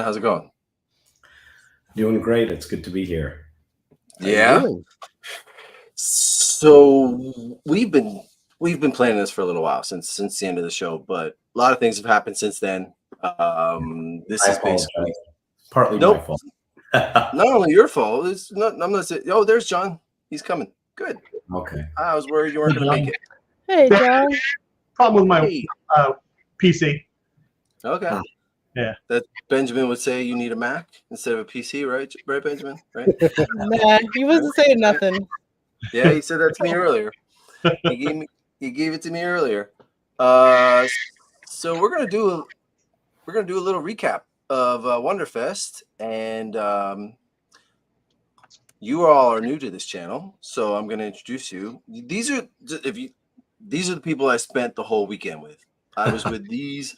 how's it going? Doing great. It's good to be here. How you Yeah. doing? So we've been planning this for a little while since the end of the show, but a lot of things have happened since then. This I is basically apologize. Partly my nope, fault. not only your fault. It's not. I'm not saying. Oh, there's John. He's coming. Good. Okay. I was worried you weren't going to make it. Hey, John. Problem with my Hey. PC. Okay. Huh. Yeah. That Benjamin would say you need a Mac instead of a PC, right? Right, Benjamin? Right? Nah, he wasn't saying nothing. Yeah, he said that to me earlier. He gave it to me earlier. So we're gonna do a little recap of Wonderfest, and you all are new to this channel, so I'm gonna introduce you. These are the people I spent the whole weekend with. I was with these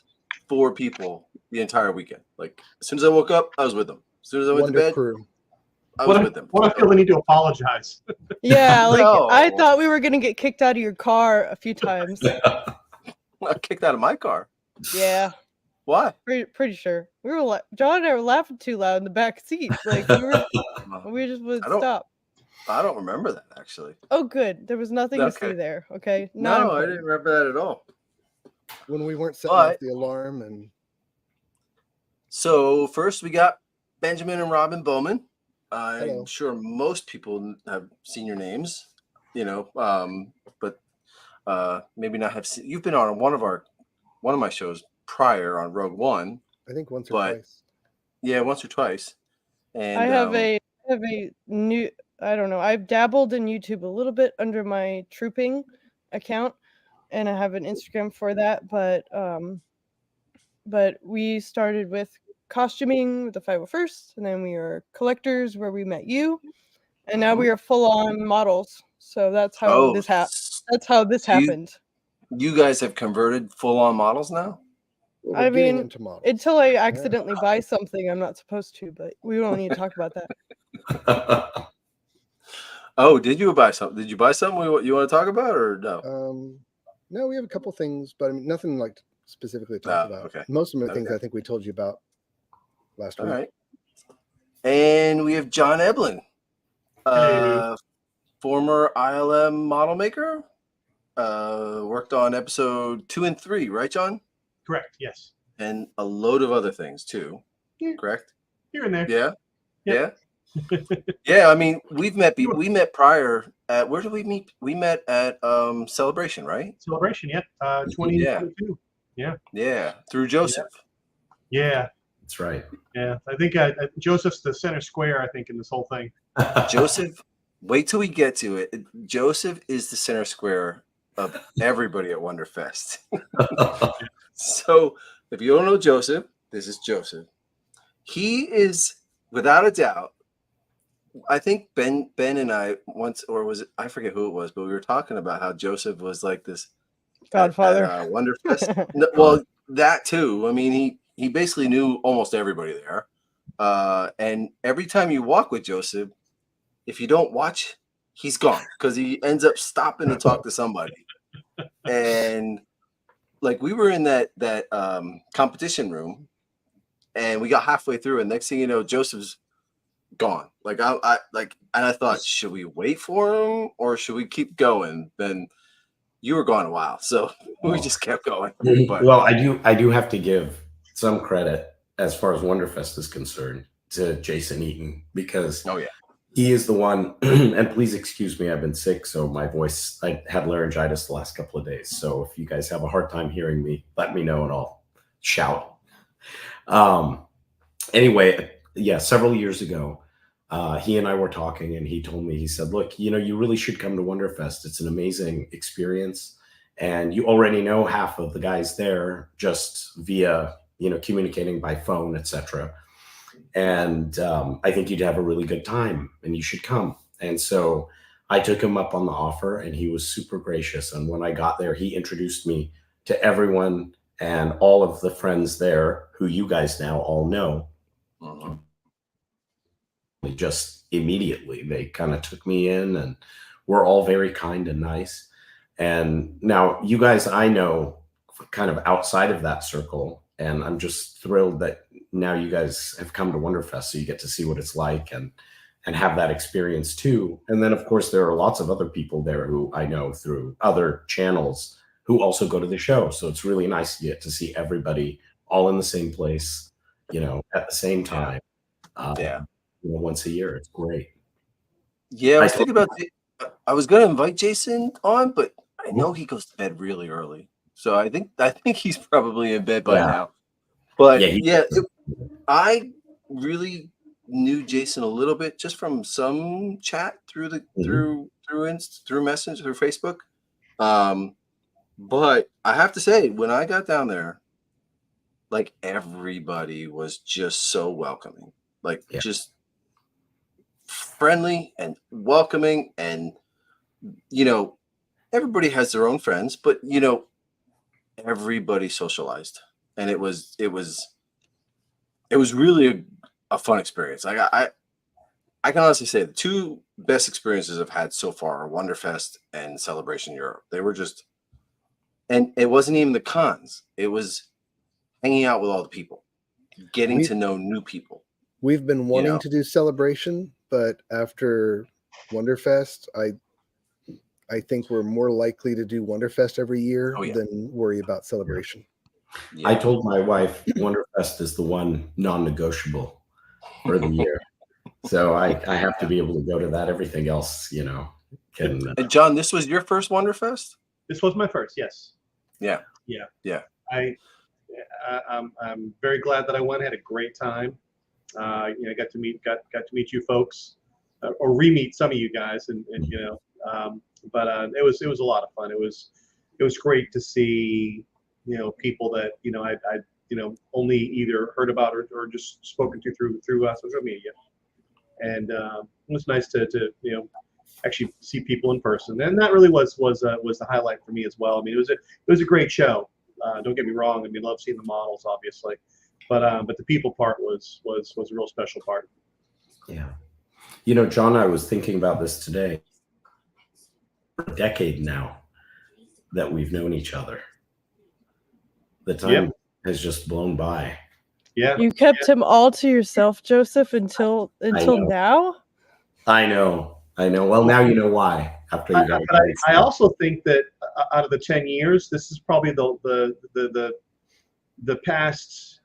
4 people the entire weekend. Like as soon as I woke up, I was with them. As soon as I went to bed, Crew. I was with them. What I feel the need to apologize. Yeah, like No. I thought we were gonna get kicked out of your car a few times. I kicked out of my car. Yeah, Why? pretty sure. We were John and I were laughing too loud in the back seat. Like we just would stop. I don't remember that actually. Oh, good. There was nothing to see there. Okay. No, I didn't remember that at all. When we weren't setting off the alarm and. So first we got Benjamin and Robin Bowman. I'm Hello. sure most people have seen your names, but maybe not have seen. You've been on one of my shows prior on Rogue One. I think once or twice. Yeah, once or twice. And I have a new. I don't know. I've dabbled in YouTube a little bit under my trooping account, and I have an Instagram for that. But we started with costuming with the 501st, and then we are collectors where we met you, and now we are full-on models. So that's how this happened. That's how this happened. You guys have converted full-on models now? Well, I mean, into models. until I accidentally buy something I'm not supposed to, but we don't need to talk about that. Oh, did you buy something? Did you buy something you want to talk about, or no? No, we have a couple things, but I mean, nothing like specifically to talk about. Okay. Most of them are things I think we told you about last week. All right. And we have John Eblin, former ILM model maker. Worked on episode 2 and 3, right, John? Correct. Yes. And a load of other things too. Yeah. Correct. Here and there. Yeah. Yeah. Yeah. I mean, we met prior at, where did we meet? We met at Celebration, right? Celebration. Yeah. 2022. Yeah. Through Joseph. Yeah. That's right. Yeah. I think Joseph's the center square, I think, in this whole thing. Joseph, wait till we get to it. Joseph is the center square of everybody at Wonderfest. So if you don't know Joseph, this is Joseph. He is, without a doubt, I think Ben and I once, or was it, I forget who it was, but we were talking about how Joseph was like this Godfather. at Wonderfest. Well, that too. I mean, he basically knew almost everybody there. And every time you walk with Joseph, if you don't watch, he's gone because he ends up stopping to talk to somebody. And like we were in that competition room, and we got halfway through, and next thing you know, Joseph's gone. Like I thought, should we wait for him or should we keep going? Then you were gone a while, so we just kept going. But, well, I do have to give some credit as far as Wonderfest is concerned to Jason Eaton, because he is the one, and please excuse me, I've been sick, so my voice, I had laryngitis the last couple of days. So if you guys have a hard time hearing me, let me know and I'll shout. Anyway, yeah, several years ago, he and I were talking, and he told me, he said, look, you really should come to Wonderfest. It's an amazing experience. And you already know half of the guys there just via, communicating by phone, etc. And I think you'd have a really good time and you should come. And so I took him up on the offer, and he was super gracious. And when I got there, he introduced me to everyone and all of the friends there who you guys now all know. Just immediately, they kind of took me in, and we're all very kind and nice. And now you guys, I know kind of outside of that circle, and I'm just thrilled that, now you guys have come to Wonderfest, so you get to see what it's like and have that experience too. And then of course there are lots of other people there who I know through other channels who also go to the show. So it's really nice to get to see everybody all in the same place, you know, at the same time. Yeah. You know, once a year. It's great. Yeah, I was thinking about I was gonna invite Jason on, but I know he goes to bed really early. So I think he's probably in bed by now. But I really knew Jason a little bit just from some chat through the through Messenger, through Facebook. But I have to say, when I got down there, like everybody was just so welcoming, like just friendly and welcoming, and you know, everybody has their own friends, but you know, everybody socialized, and it was really a fun experience. Like I can honestly say the two best experiences I've had so far are Wonderfest and Celebration Europe. They were just, and it wasn't even the cons. It was hanging out with all the people, getting to know new people. We've been wanting to do Celebration, but after Wonderfest, I think we're more likely to do Wonderfest every year than worry about Celebration. I told my wife Wonderfest is the one non-negotiable for the year. So I have to be able to go to that. Everything else, you know, can. And John, this was your first Wonderfest? This was my first, yes. Yeah. I'm very glad that I went. I had a great time. You know, I got to meet you folks, or re-meet some of you guys, and you know, but it was a lot of fun. It was great to see, you know, people that you know I you know only either heard about or just spoken to through social media, and it was nice to you know actually see people in person, and that really was the highlight for me as well. I mean, it was a great show. Don't get me wrong. I mean, love seeing the models, obviously, but the people part was a real special part. Yeah, you know, John, I was thinking about this today. For a decade now that we've known each other. The time has just blown by. Yeah, you kept him all to yourself, Joseph, until now. I know. Well, now you know why. After you got I also think that out of the 10 years, this is probably the past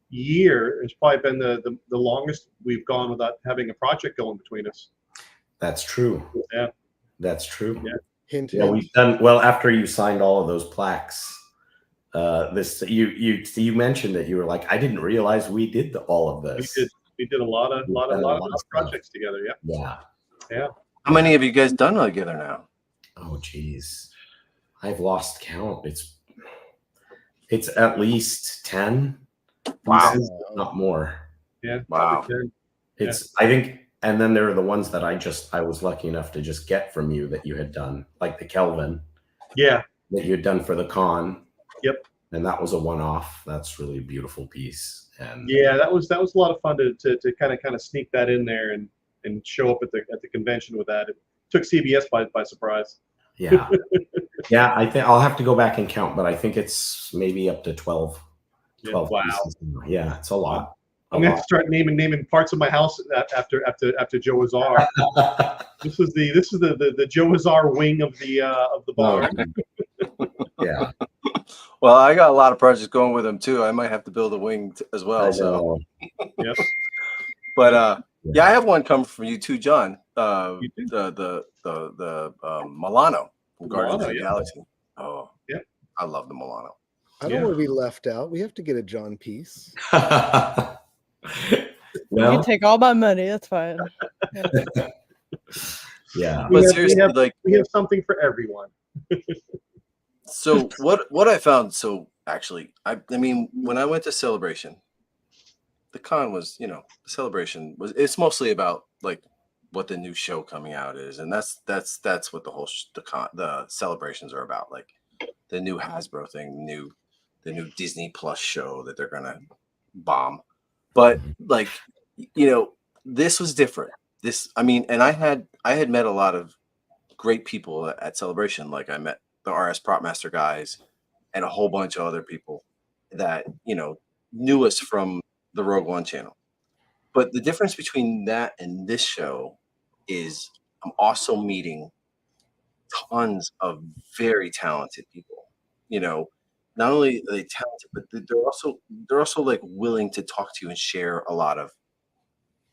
year has probably been the longest we've gone without having a project going between us. That's true. Yeah, that's true. Yeah. Hint, yeah, we've done well after you signed all of those plaques. This you mentioned that you were like, I didn't realize we did all of this. We did a lot of projects together. Yeah. How many have you guys done together now? Oh, geez, I've lost count. It's at least 10. Wow, not more. Yeah. Wow. It's I think. And then there are the ones that I was lucky enough to just get from you that you had done, like the Kelvin. Yeah. That you had done for the con. Yep. And that was a one-off. That's really a beautiful piece. And yeah, that was a lot of fun to kind of sneak that in there and show up at the convention with that. It took CBS by surprise. Yeah. Yeah, I think I'll have to go back and count, but I think it's maybe up to 12. 12 wow. pieces. Yeah, it's a lot. I'm gonna have to start naming parts of my house after Joe Azar. This is the Joe Azar wing of the bar. Yeah. Well, I got a lot of projects going with him too. I might have to build a wing as well. So. Yep. But yeah, I have one coming from you too, John. The Milano from Guardians of the Galaxy. Oh, yeah. I love the Milano. I don't want to be left out. We have to get a John piece. Well, you can take all my money. That's fine. Yeah. But seriously, we have something for everyone. So what I found, so actually, I mean, when I went to Celebration, the con was, you know, the Celebration it's mostly about like what the new show coming out is, and that's what the whole the celebrations are about, like the new Hasbro thing, the new Disney Plus show that they're gonna bomb. But like, you know, this was different. I mean, and I had met a lot of great people at Celebration. Like I met the RS Propmaster guys and a whole bunch of other people that, you know, knew us from the Rogue One channel. But the difference between that and this show is I'm also meeting tons of very talented people. You know, not only are they talented, but they're also like willing to talk to you and share a lot of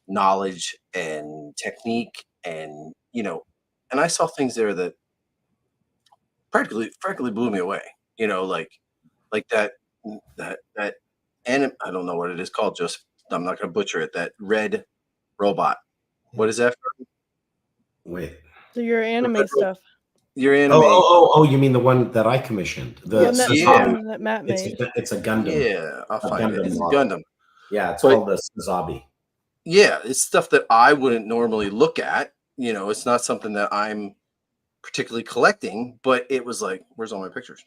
knowledge and technique, and and I saw things there that practically blew me away. Like that I don't know what it is called. Just I'm not going to butcher it. That red robot. What is that? Wait. So your anime stuff. Your anime. Oh! You mean the one that I commissioned? The one that Matt made. It's a Gundam. Yeah, I'll find it. It's a model. Gundam. Yeah, it's called the Sazabi. Yeah, it's stuff that I wouldn't normally look at. It's not something that I'm particularly collecting, but it was like, where's all my pictures?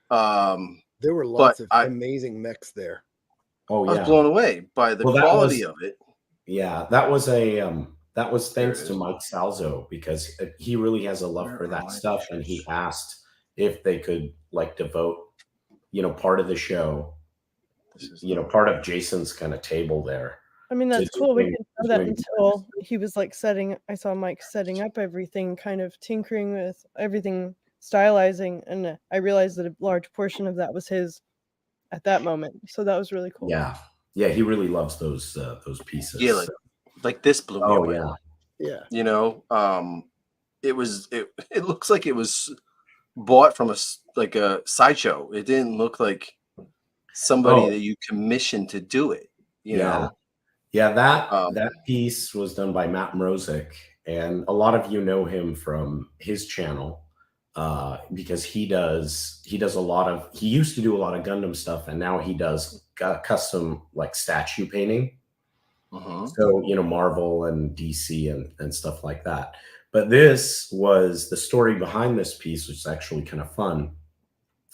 There were lots of amazing mechs there. Oh yeah, I was blown away by the quality of it. Yeah, that was thanks to Mike Salzo, because he really has a love for that stuff, and he asked if they could devote part of the show, part of Jason's kind of table there. I mean, that's cool. We didn't know that until he was I saw Mike setting up everything, kind of tinkering with everything, stylizing, and I realized that a large portion of that was his at that moment. So that was really cool. Yeah, he really loves those pieces. Yeah, like this blew me away. Yeah. It looks like it was bought from a sideshow. It didn't look like somebody that you commissioned to do it. You know. Yeah, that piece was done by Matt Mrozik, and a lot of you know him from his channel because he used to do a lot of Gundam stuff, and now he does custom statue painting. So Marvel and DC and stuff like that. But this was the story behind this piece, which is actually kind of fun,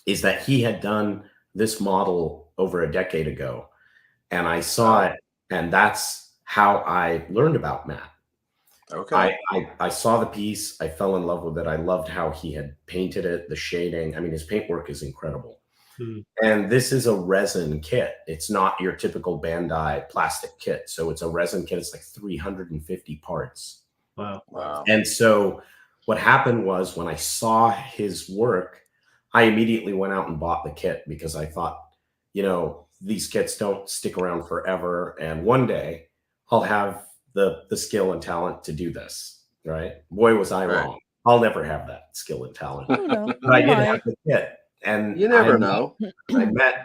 is that he had done this model over a decade ago, and I saw it. And that's how I learned about Matt. Okay. I saw the piece. I fell in love with it. I loved how he had painted it, the shading. I mean, his paintwork is incredible. And this is a resin kit. It's not your typical Bandai plastic kit. So it's a resin kit. It's like 350 parts. Wow. And so what happened was, when I saw his work, I immediately went out and bought the kit, because I thought, these kits don't stick around forever, and one day I'll have the skill and talent to do this, right? Boy, was I wrong. I'll never have that skill and talent. But I did have the kit. And you never know.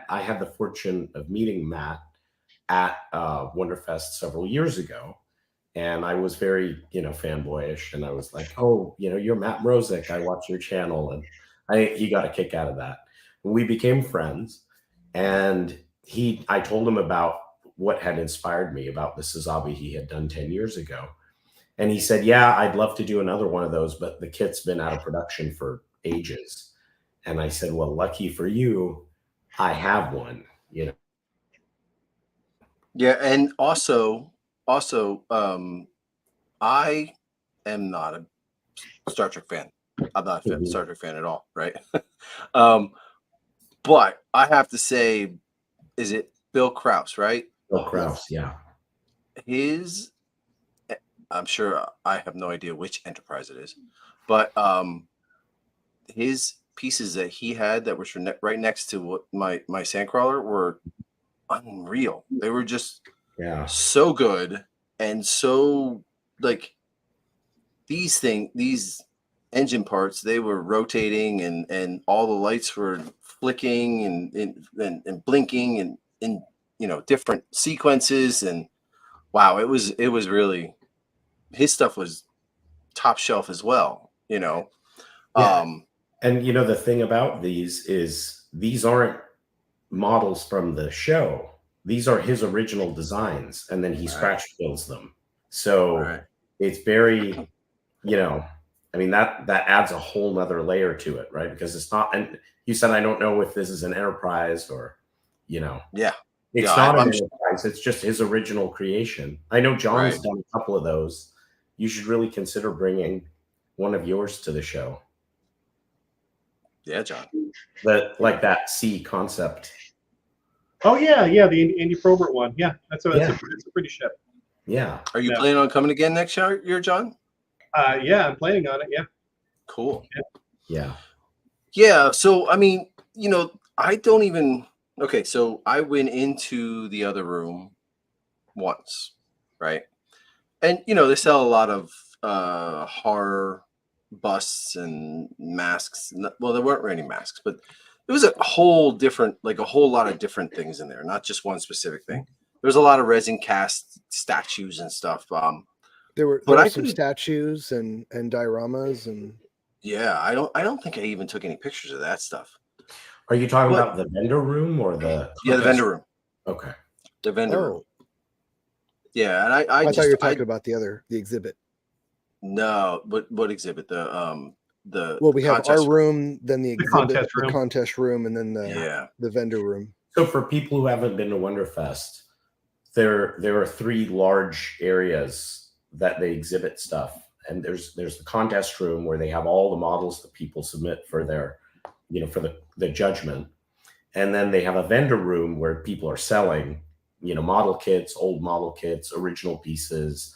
I had the fortune of meeting Matt at Wonderfest several years ago, and I was very, fanboyish, and I was like, oh, you're Matt Mrozik. I watch your channel, and he got a kick out of that. We became friends, and I told him about what had inspired me about the Sazabi he had done 10 years ago. And he said, yeah, I'd love to do another one of those, but the kit's been out of production for ages. And I said, well, lucky for you, I have one, Yeah. And also, I am not a Star Trek fan. I'm not a Star Trek fan at all, right? But I have to say, is it Bill Krause, right? Bill Krause, yeah. I'm sure I have no idea which enterprise it is, but his pieces that he had that were right next to what my Sandcrawler were unreal. They were just so good, and so these engine parts, they were rotating, and all the lights were flicking and blinking and in different sequences, and wow, it was really, his stuff was top shelf as well. And the thing about these is, these aren't models from the show. These are his original designs, and then he scratch builds them. So it's very, that adds a whole nother layer to it, right? Because it's not, and you said, I don't know if this is an enterprise or, it's not an enterprise. It's just his original creation. I know John's done a couple of those. You should really consider bringing one of yours to the show. Yeah, John. That C concept. Oh yeah, the Andy Probert one. Yeah, that's a pretty ship. Yeah. Are you planning on coming again next year, John? Yeah, I'm planning on it. Yeah. Cool. Yeah. Yeah. So I mean, I don't even. Okay, so I went into the other room once, right? And they sell a lot of horror busts and masks. Well, there weren't any masks, but it was a whole lot of different things in there, not just one specific thing. There was a lot of resin cast statues and stuff. There were some statues and dioramas and. Yeah, I don't think I even took any pictures of that stuff. Are you talking about the vendor room or the? Yeah, the vendor room. Okay. The vendor room. Yeah, and I thought you were talking about the exhibit. No, what exhibit? Well, we have our room, then the exhibit, the contest room, and then the vendor room. So for people who haven't been to Wonderfest, there are 3 large areas that they exhibit stuff. And there's the contest room where they have all the models that people submit for their, for the judgment. And then they have a vendor room where people are selling, model kits, old model kits, original pieces,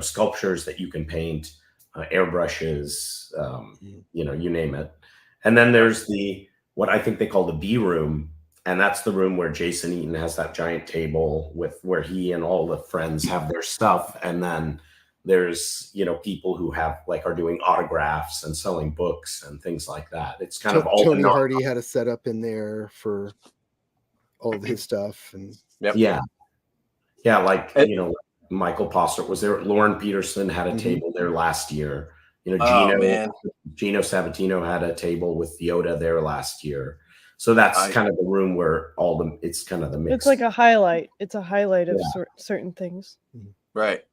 sculptures that you can paint, airbrushes, you name it. And then there's what I think they call the B room. And that's the room where Jason Eaton has that giant table where he and all the friends have their stuff. And then there's, people who are doing autographs and selling books and things like that. It's kind of all. Tony Hardy had a setup in there for all of his stuff. And yeah, Michael Posser was there. Lauren Peterson had a table there last year. Gino Sabatino had a table with Yoda there last year. So that's kind of the room where it's kind of the mix. It's like a highlight. It's a highlight of certain things. Right.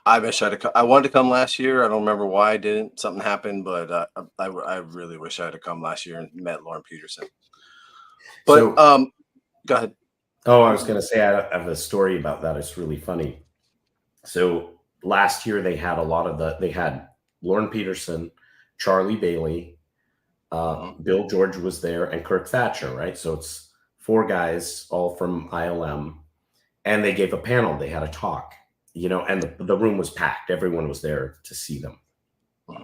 I wish I wanted to come last year. I don't remember why I didn't. Something happened, but I really wish I had come last year and met Lauren Peterson. But go ahead. Oh, I was going to say I have a story about that. It's really funny. So last year they had they had Lauren Peterson, Charlie Bailey, Bill George was there, and Kirk Thatcher, right? So it's 4 guys, all from ILM, and they gave a panel. They had a talk, and the room was packed. Everyone was there to see them,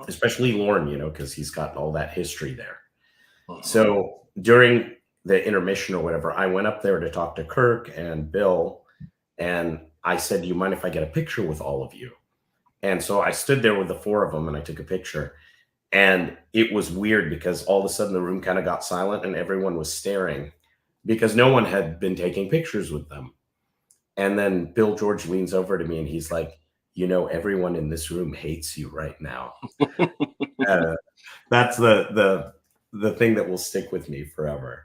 especially Lauren, because he's got all that history there. So during the intermission or whatever, I went up there to talk to Kirk and Bill, and I said, "Do you mind if I get a picture with all of you?" And so I stood there with the 4 of them and I took a picture. And it was weird because all of a sudden the room kind of got silent and everyone was staring because no one had been taking pictures with them. And then Bill George leans over to me and he's like, everyone in this room hates you right now. That's the thing that will stick with me forever.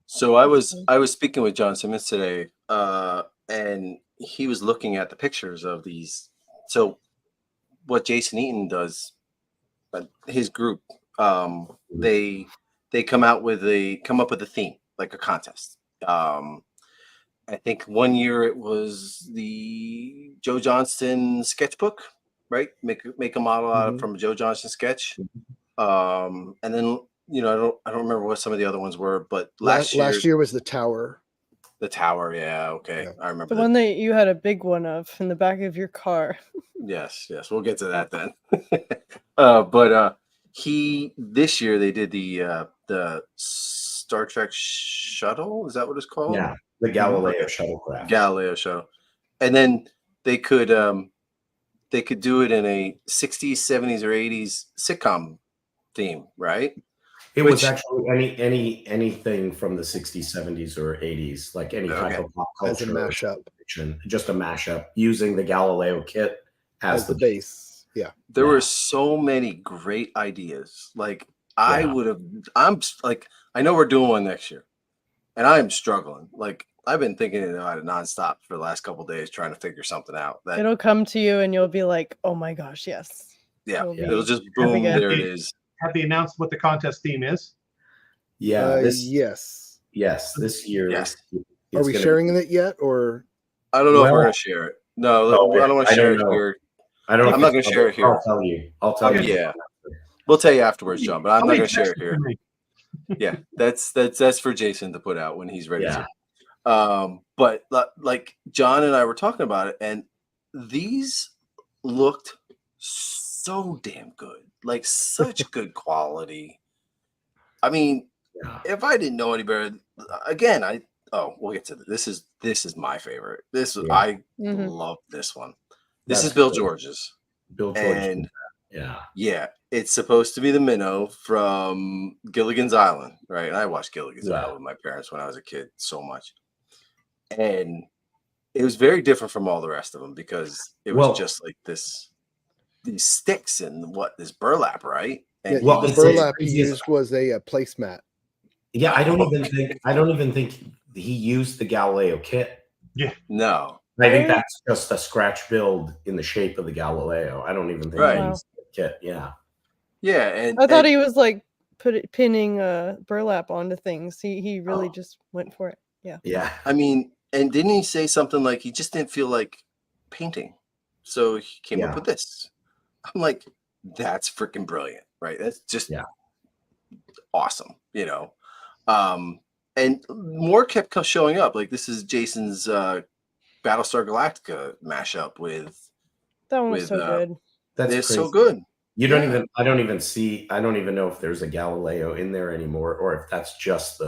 So I was speaking with John Simmons today, and he was looking at the pictures of these. So what Jason Eaton does, his group, they come up with a theme, like a contest. I think one year it was the Joe Johnston sketchbook, right? Make a model out from a Joe Johnston sketch. And then I don't remember what some of the other ones were, but last year was the tower. The tower, yeah, okay. Yeah. I remember the one that you had a big one of in the back of your car. Yes, we'll get to that then. But this year they did the Star Trek shuttle. Is that what it's called? Yeah, the Galileo shuttlecraft. Galileo shuttle, and then they could do it in a 60s, 70s, or 80s sitcom theme, right? It was actually anything from the 60s, 70s, or 80s, like any type of pop culture. As a mashup. Just a mashup using the Galileo kit as the base. Yeah. There were so many great ideas. Like I know we're doing one next year and I'm struggling. Like I've been thinking about it nonstop for the last couple of days, trying to figure something out. It'll come to you and you'll be like, oh my gosh, yes. Yeah. It'll just boom. There it is. Have they announced what the contest theme is? Yeah. Yes. This year. Yes. Are we sharing it yet, or? I don't know if we're going to share it. No, I don't want to share it here. I'm not going to share it here. I'll tell you. Yeah. We'll tell you afterwards, John, but I'm not going to share it here. Yeah, that's for Jason to put out when he's ready Yeah. to. But like John and I were talking about it, and these looked so damn good, like such good quality. I mean, Yeah. if I didn't know any better, again, we'll get to this. This is my favorite. I love this one. This is Bill George's. Bill George. And yeah, it's supposed to be the minnow from Gilligan's Island, right? And I watched Gilligan's Island with my parents when I was a kid so much, and it was very different from all the rest of them because it was just like these sticks and this burlap, right? And the burlap he used was a placemat. Yeah, I don't even think he used the Galileo kit. Yeah, no, I think that's just a scratch build in the shape of the Galileo. I don't even think he used the kit. Yeah, and I thought he was like pinning burlap onto things. He really just went for it. Yeah. I mean, and didn't he say something like he just didn't feel like painting, so he came up with this? I'm like, that's freaking brilliant, right? That's just awesome, you know. And more kept showing up. Like this is Jason's Battlestar Galactica mashup with that one was so good. That's so good. I don't even know if there's a Galileo in there anymore, or if that's just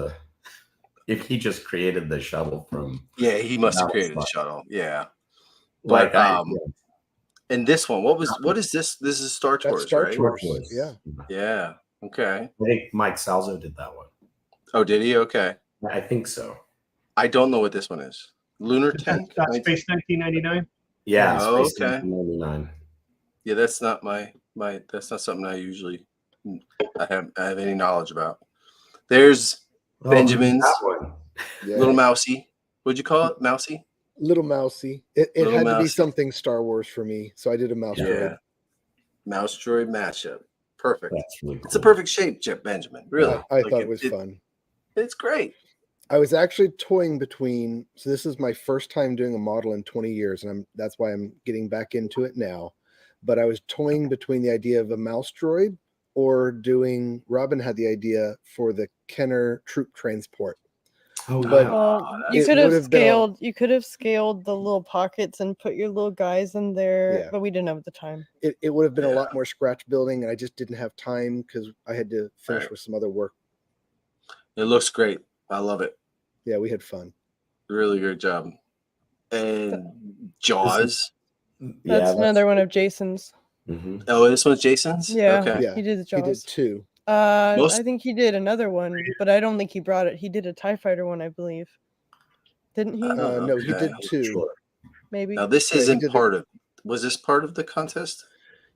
if he just created the shuttle from. Yeah, he must have created the shuttle. Yeah, but and this one, what is this? This is Star Tours, Star right? Tours. Yeah. Okay. I think Mike Salzo did that one. Oh, did he? Okay. I think so. I don't know what this one is. Lunar Tank? Space 1999? Yeah. Oh, Space 1999. Yeah, that's not that's not something I usually I have any knowledge about. There's Benjamin's Little Mousy. What'd you call it? Mousy? Little Mousy. It had to be something Star Wars for me, so I did a mouse droid. Mouse droid mashup. Perfect. Really cool. It's a perfect shape, Jeff Benjamin. Really. I thought it was fun. It's great. I was actually toying between. So this is my first time doing a model in 20 years, and that's why I'm getting back into it now. But I was toying between the idea of a mouse droid or doing. Robin had the idea for the Kenner troop transport. Oh, but you could have scaled. You could have scaled the little pockets and put your little guys in there, but we didn't have the time. It would have been a lot more scratch building, and I just didn't have time because I had to finish with some other work. It looks great. I love it. Yeah, we had fun. Really good job. And Jaws. That's another one of Jason's. Mm-hmm. Oh, this one's Jason's? Yeah, okay. He did the Jaws. He did two. I think he did another one, but I don't think he brought it. He did a TIE Fighter one, I believe. Didn't he? No, he did two. Sure. Maybe. Now this isn't was this part of the contest?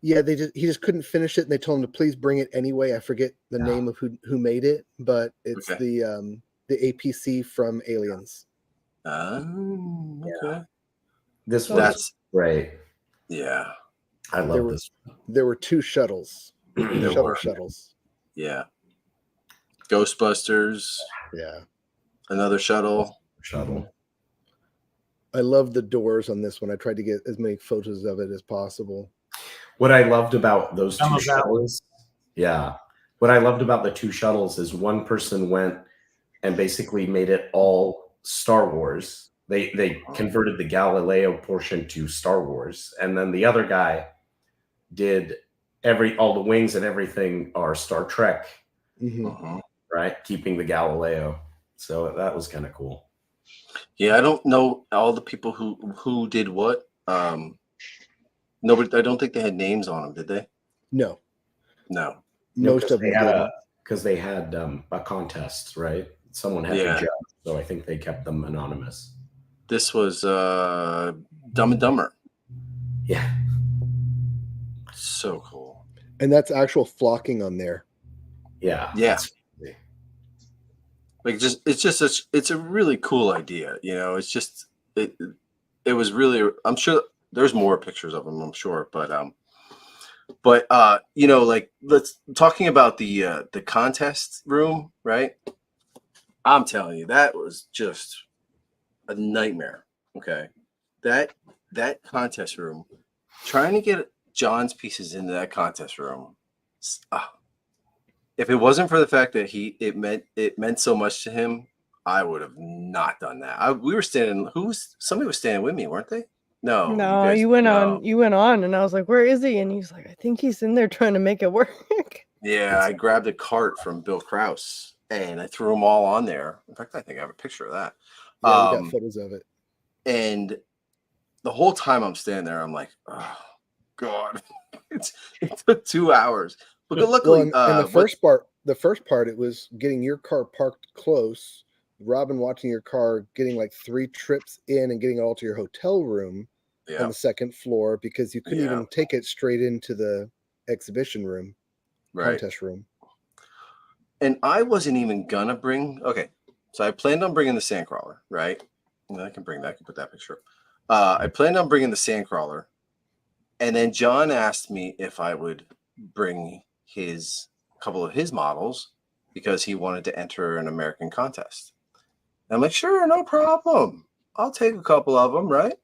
Yeah, he just couldn't finish it, and they told him to please bring it anyway. I forget the name of who made it, but it's the APC from Aliens. Oh, okay. This was great. Yeah. I love this. There were two shuttles. Shuttles. Yeah. Ghostbusters. Yeah. Another shuttle. I love the doors on this one. I tried to get as many photos of it as possible. What I loved about those two shuttles, what I loved about the two shuttles is one person went and basically made it all Star Wars. They converted the Galileo portion to Star Wars, and then the other guy did all the wings and everything are Star Trek, right? Keeping the Galileo. So that was kind of cool. Yeah, I don't know all the people who did what. Nobody. I don't think they had names on them, did they? No. Most of them did because they had a contest, right? Someone had to judge, so I think they kept them anonymous. This was Dumb and Dumber. Yeah. So cool. And that's actual flocking on there. Yeah. Yeah. Like it's a really cool idea, you know. It's just it was really. I'm sure there's more pictures of them. I'm sure, but you know, like talking about the contest room, right? I'm telling you, that was just a nightmare. Okay, that contest room, trying to get John's pieces into that contest room. if it wasn't for the fact that it meant so much to him, I would have not done that. We were standing. Somebody was standing with me, weren't they? No, you No, guys. you went No. on. You went on, and I was like, "Where is he?" And he's like, "I think he's in there trying to make it work." Yeah, I grabbed a cart from Bill Krause and I threw them all on there. In fact, I think I have a picture of that. Yeah, we got photos of it. And the whole time I'm standing there, I'm like, oh God, it took 2 hours. But luckily, and the first part, it was getting your car parked close, Robin watching your car, getting like 3 trips in and getting it all to your hotel room on the second floor because you couldn't even take it straight into the exhibition room, contest room. And I wasn't even gonna bring. Okay, so I planned on bringing the sandcrawler, right? And I can bring that. I can put that picture up. I planned on bringing the sandcrawler, and then John asked me if I would bring a couple of his models because he wanted to enter an American contest. And I'm like, sure, no problem. I'll take a couple of them, right?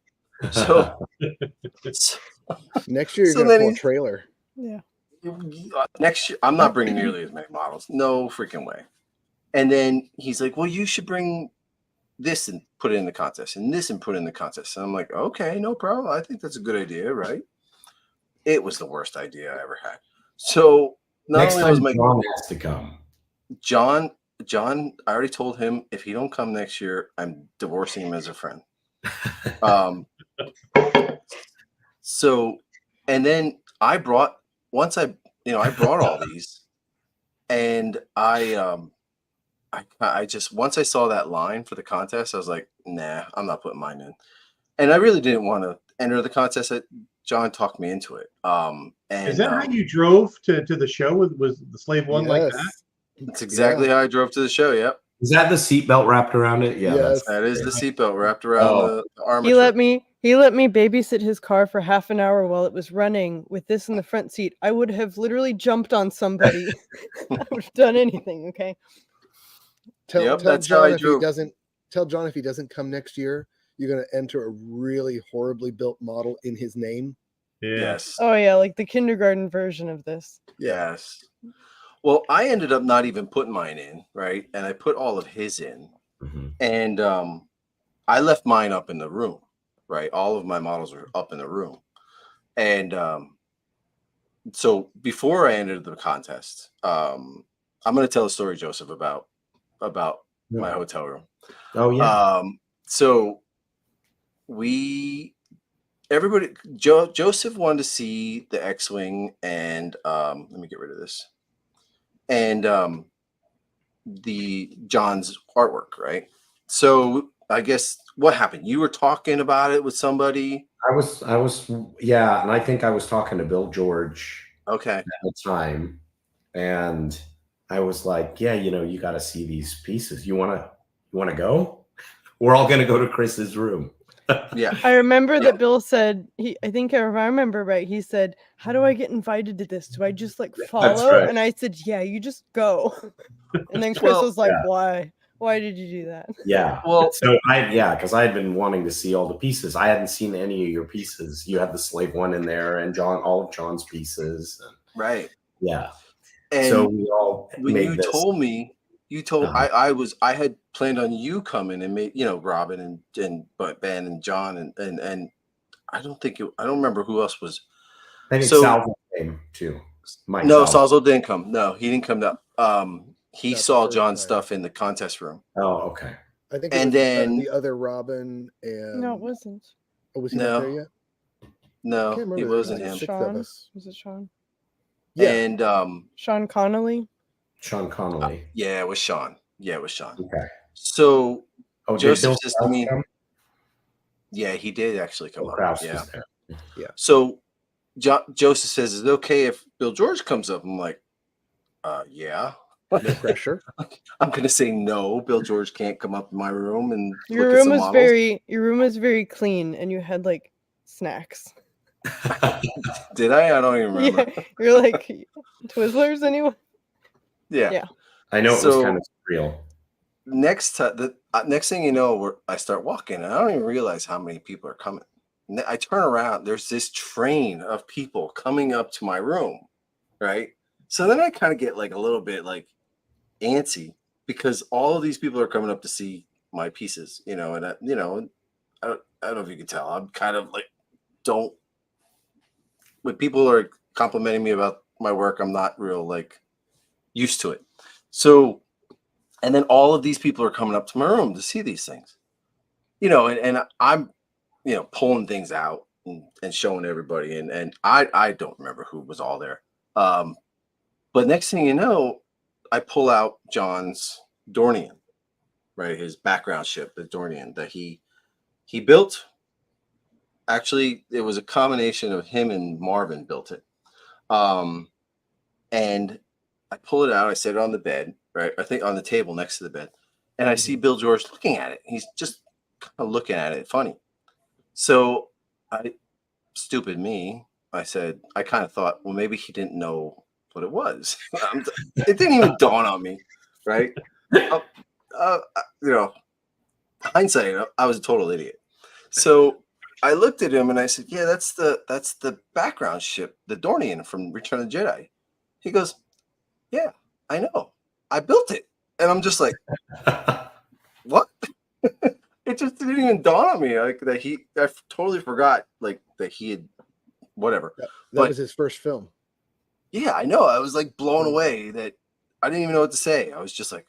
So next year you're gonna pull a trailer. Yeah. Next year, I'm not bringing nearly as many models. No freaking way. And then he's like, well, you should bring this and put it in the contest and this and put it in the contest. And I'm like, okay, no problem. I think that's a good idea, right? It was the worst idea I ever had. So next time John has to come. John, I already told him if he don't come next year, I'm divorcing him as a friend. So, and then I brought all these, and I just, once I saw that line for the contest, I was like, nah, I'm not putting mine in. And I really didn't want to enter the contest. John talked me into it. And is that how you drove to the show? Was the Slave One like that? That's exactly how I drove to the show. Yep. Is that the seatbelt wrapped around it? Yeah, yes. That is the seatbelt wrapped around the armature. He let me babysit his car for half an hour while it was running with this in the front seat. I would have literally jumped on somebody. I would have done anything. Okay. Tell John if he doesn't come next year, you're going to enter a really horribly built model in his name. Yes. Oh yeah, like the kindergarten version of this. Yes. Well, I ended up not even putting mine in, right? And I put all of his in. Mm-hmm. And I left mine up in the room, right? All of my models were up in the room. And so before I entered the contest, I'm going to tell a story, Joseph, about my hotel room. Oh, yeah. So Joseph wanted to see the X-Wing and let me get rid of this. And the John's artwork, right? So I guess what happened? You were talking about it with somebody. I was, yeah, and I think I was talking to Bill George. Okay. At the time, and I was like, yeah, you got to see these pieces. You want to go? We're all gonna go to Chris's room. Yeah. I remember that Bill said I think if I remember right, he said, how do I get invited to this? Do I just like follow? Right. And I said, yeah, you just go. And then Chris was like, why? Why did you do that? Yeah. Well, so because I had been wanting to see all the pieces. I hadn't seen any of your pieces. You had the Slave One in there and all of John's pieces. Right. Yeah. And so we all when made you this. told me, I had planned on you coming and made, Robin and Ben and John and I don't remember who else was. I think Salvo came too. No, Salvo didn't come. No, he didn't come up. He saw John's stuff in the contest room. Oh, okay. I think it was the other Robin and No, it wasn't. Oh, was he not there yet? No, it wasn't him. Sean? Was it Sean? Yeah. And Sean Connolly. Sean Connolly. Yeah, it was Sean. Okay. So Joseph says to me, come? Yeah, he did actually come up. Krause Yeah. was there. Yeah. So Joseph says, is it okay if Bill George comes up? I'm like, yeah. No pressure. I'm gonna say no. Bill George can't come up in my room and your room was very clean, and you had like snacks. Did I? I don't even remember. Yeah, you're like Twizzlers anyway. Yeah. I know it was kind of surreal. Next thing you know, I start walking, and I don't even realize how many people are coming. I turn around. There's this train of people coming up to my room, right? So then I kind of get like a little bit like antsy because all of these people are coming up to see my pieces, and I don't know if you can tell. I'm kind of like, don't, when people are complimenting me about my work, I'm not real like used to it. So, and then all of these people are coming up to my room to see these things, and I'm, pulling things out and showing everybody. And I don't remember who was all there. But next thing you know, I pull out John's Dornian, right? His background ship, the Dornian that he built. Actually, it was a combination of him and Marvin built it. And I pull it out, I set it on the bed, right? I think on the table next to the bed. And I see Bill George looking at it. He's just kind of looking at it funny. So stupid me, I said, I kind of thought, well, maybe he didn't know what it was. It didn't even dawn on me, right? Hindsight, I was a total idiot. So I looked at him and I said, yeah, that's the background ship, the Dornian from Return of the Jedi. He goes, yeah, I know. I built it. And I'm just like, what? It just didn't even dawn on me like that I totally forgot like that he had whatever. That was his first film. Yeah, I know. I was like blown away that I didn't even know what to say. I was just like,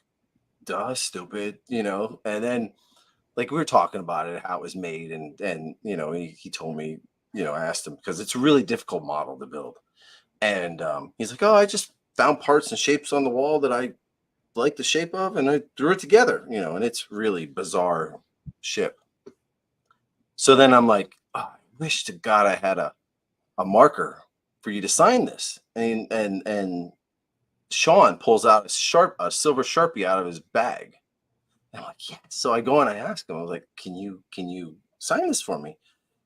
duh, stupid, and then like we were talking about it, how it was made, and he told me, I asked him because it's a really difficult model to build. And he's like, oh, I just found parts and shapes on the wall that I like the shape of, and I threw it together, and it's really bizarre ship. So then I'm like, oh, I wish to God I had a marker for you to sign this. And Sean pulls out a silver Sharpie out of his bag. And I'm like, yeah. So I go and I ask him, I was like, can you sign this for me?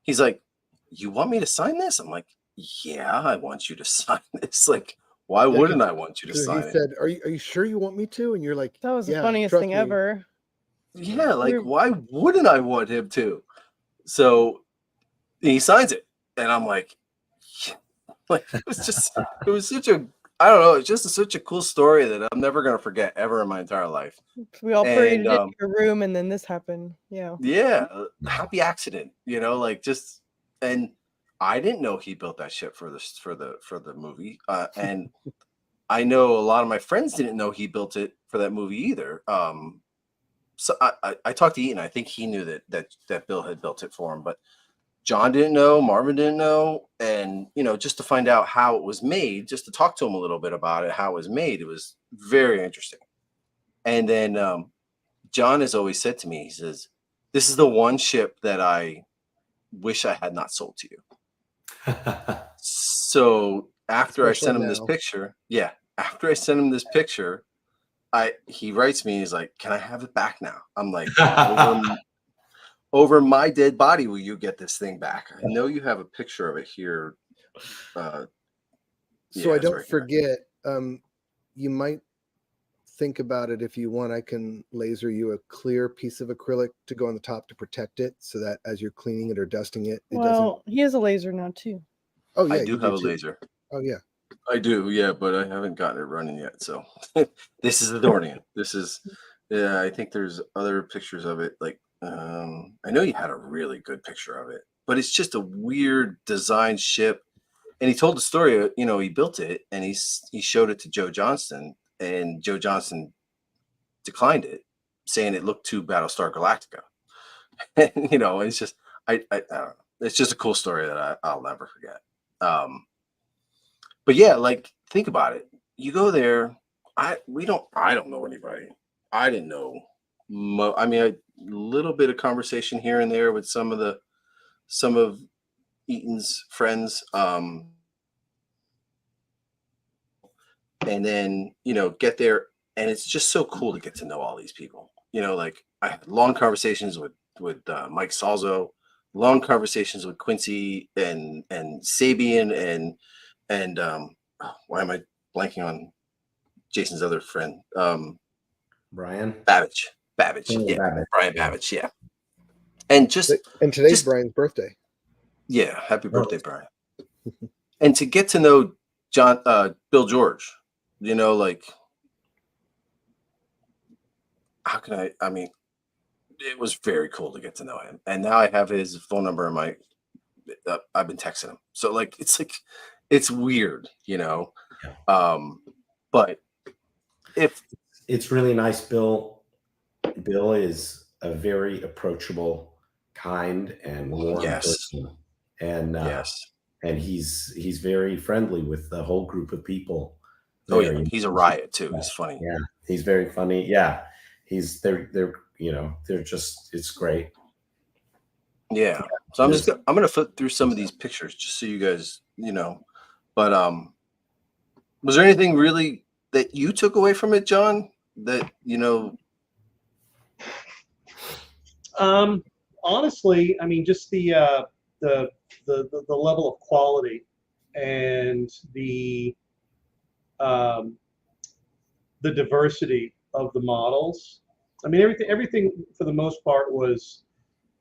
He's like, you want me to sign this? I'm like, yeah, I want you to sign this. Like, why wouldn't I want you to sign it? He said, are you sure you want me to? And you're like, that was the yeah, funniest thing ever. Yeah, like, why wouldn't I want him to? So he signs it. And I'm like, yeah. Like, it was such a, I don't know, it's just such a cool story that I'm never going to forget ever in my entire life. We all paraded into your room and then this happened. Yeah. Yeah. Happy accident, like just, and I didn't know he built that ship for the movie. And I know a lot of my friends didn't know he built it for that movie either. So I talked to Eaton. I think he knew that Bill had built it for him, but John didn't know, Marvin didn't know. And, just to find out how it was made, just to talk to him a little bit about it, how it was made, it was very interesting. And then John has always said to me, he says, this is the one ship that I wish I had not sold to you. So after I sent him this picture, he writes me, he's like, can I have it back now? I'm like, over my dead body, will you get this thing back? I know you have a picture of it here. So I don't forget, you might think about it if you want. I can laser you a clear piece of acrylic to go on the top to protect it so that as you're cleaning it or dusting it, doesn't. He has a laser now too. Oh yeah, I do have a laser. Oh yeah. I do, yeah, but I haven't gotten it running yet. So this is the Dornian. This is, yeah, I think there's other pictures of it. Like, I know you had a really good picture of it, but it's just a weird design ship. And he told the story, he built it and he showed it to Joe Johnston, and Joe Johnston declined it, saying it looked too Battlestar Galactica. And, it's just, I don't know. It's just a cool story that I'll never forget. But yeah, like, think about it. You go there. I don't know anybody. I didn't know. A little bit of conversation here and there with some of Eaton's friends. And then, get there. And it's just so cool to get to know all these people. Like, I had long conversations with Mike Salzo, long conversations with Quincy and Sabian and why am I blanking on Jason's other friend? Brian Babbage. Oh, Yeah. Babbage. Brian Babbage. Yeah. And today's Brian's birthday. Yeah. Happy birthday, Brian. And to get to know Bill George, you know, like, how can I mean, it was very cool to get to know him. And now I have his phone number in my, I've been texting him. So like, it's weird, you know? Yeah. But if It's really nice. Bill is a very approachable, kind, and warm yes, person, and yes. and he's very friendly with the whole group of people Oh there. yeah, he's a riot too. Yeah, He's funny. yeah, he's very funny. Yeah, they're they're just, it's great. Yeah. So It I'm gonna flip through some of these pictures just so you guys, you know. But was there anything really that you took away from it, John? That you know? Honestly, I mean, just the level of quality and the diversity of the models. I mean, everything for the most part was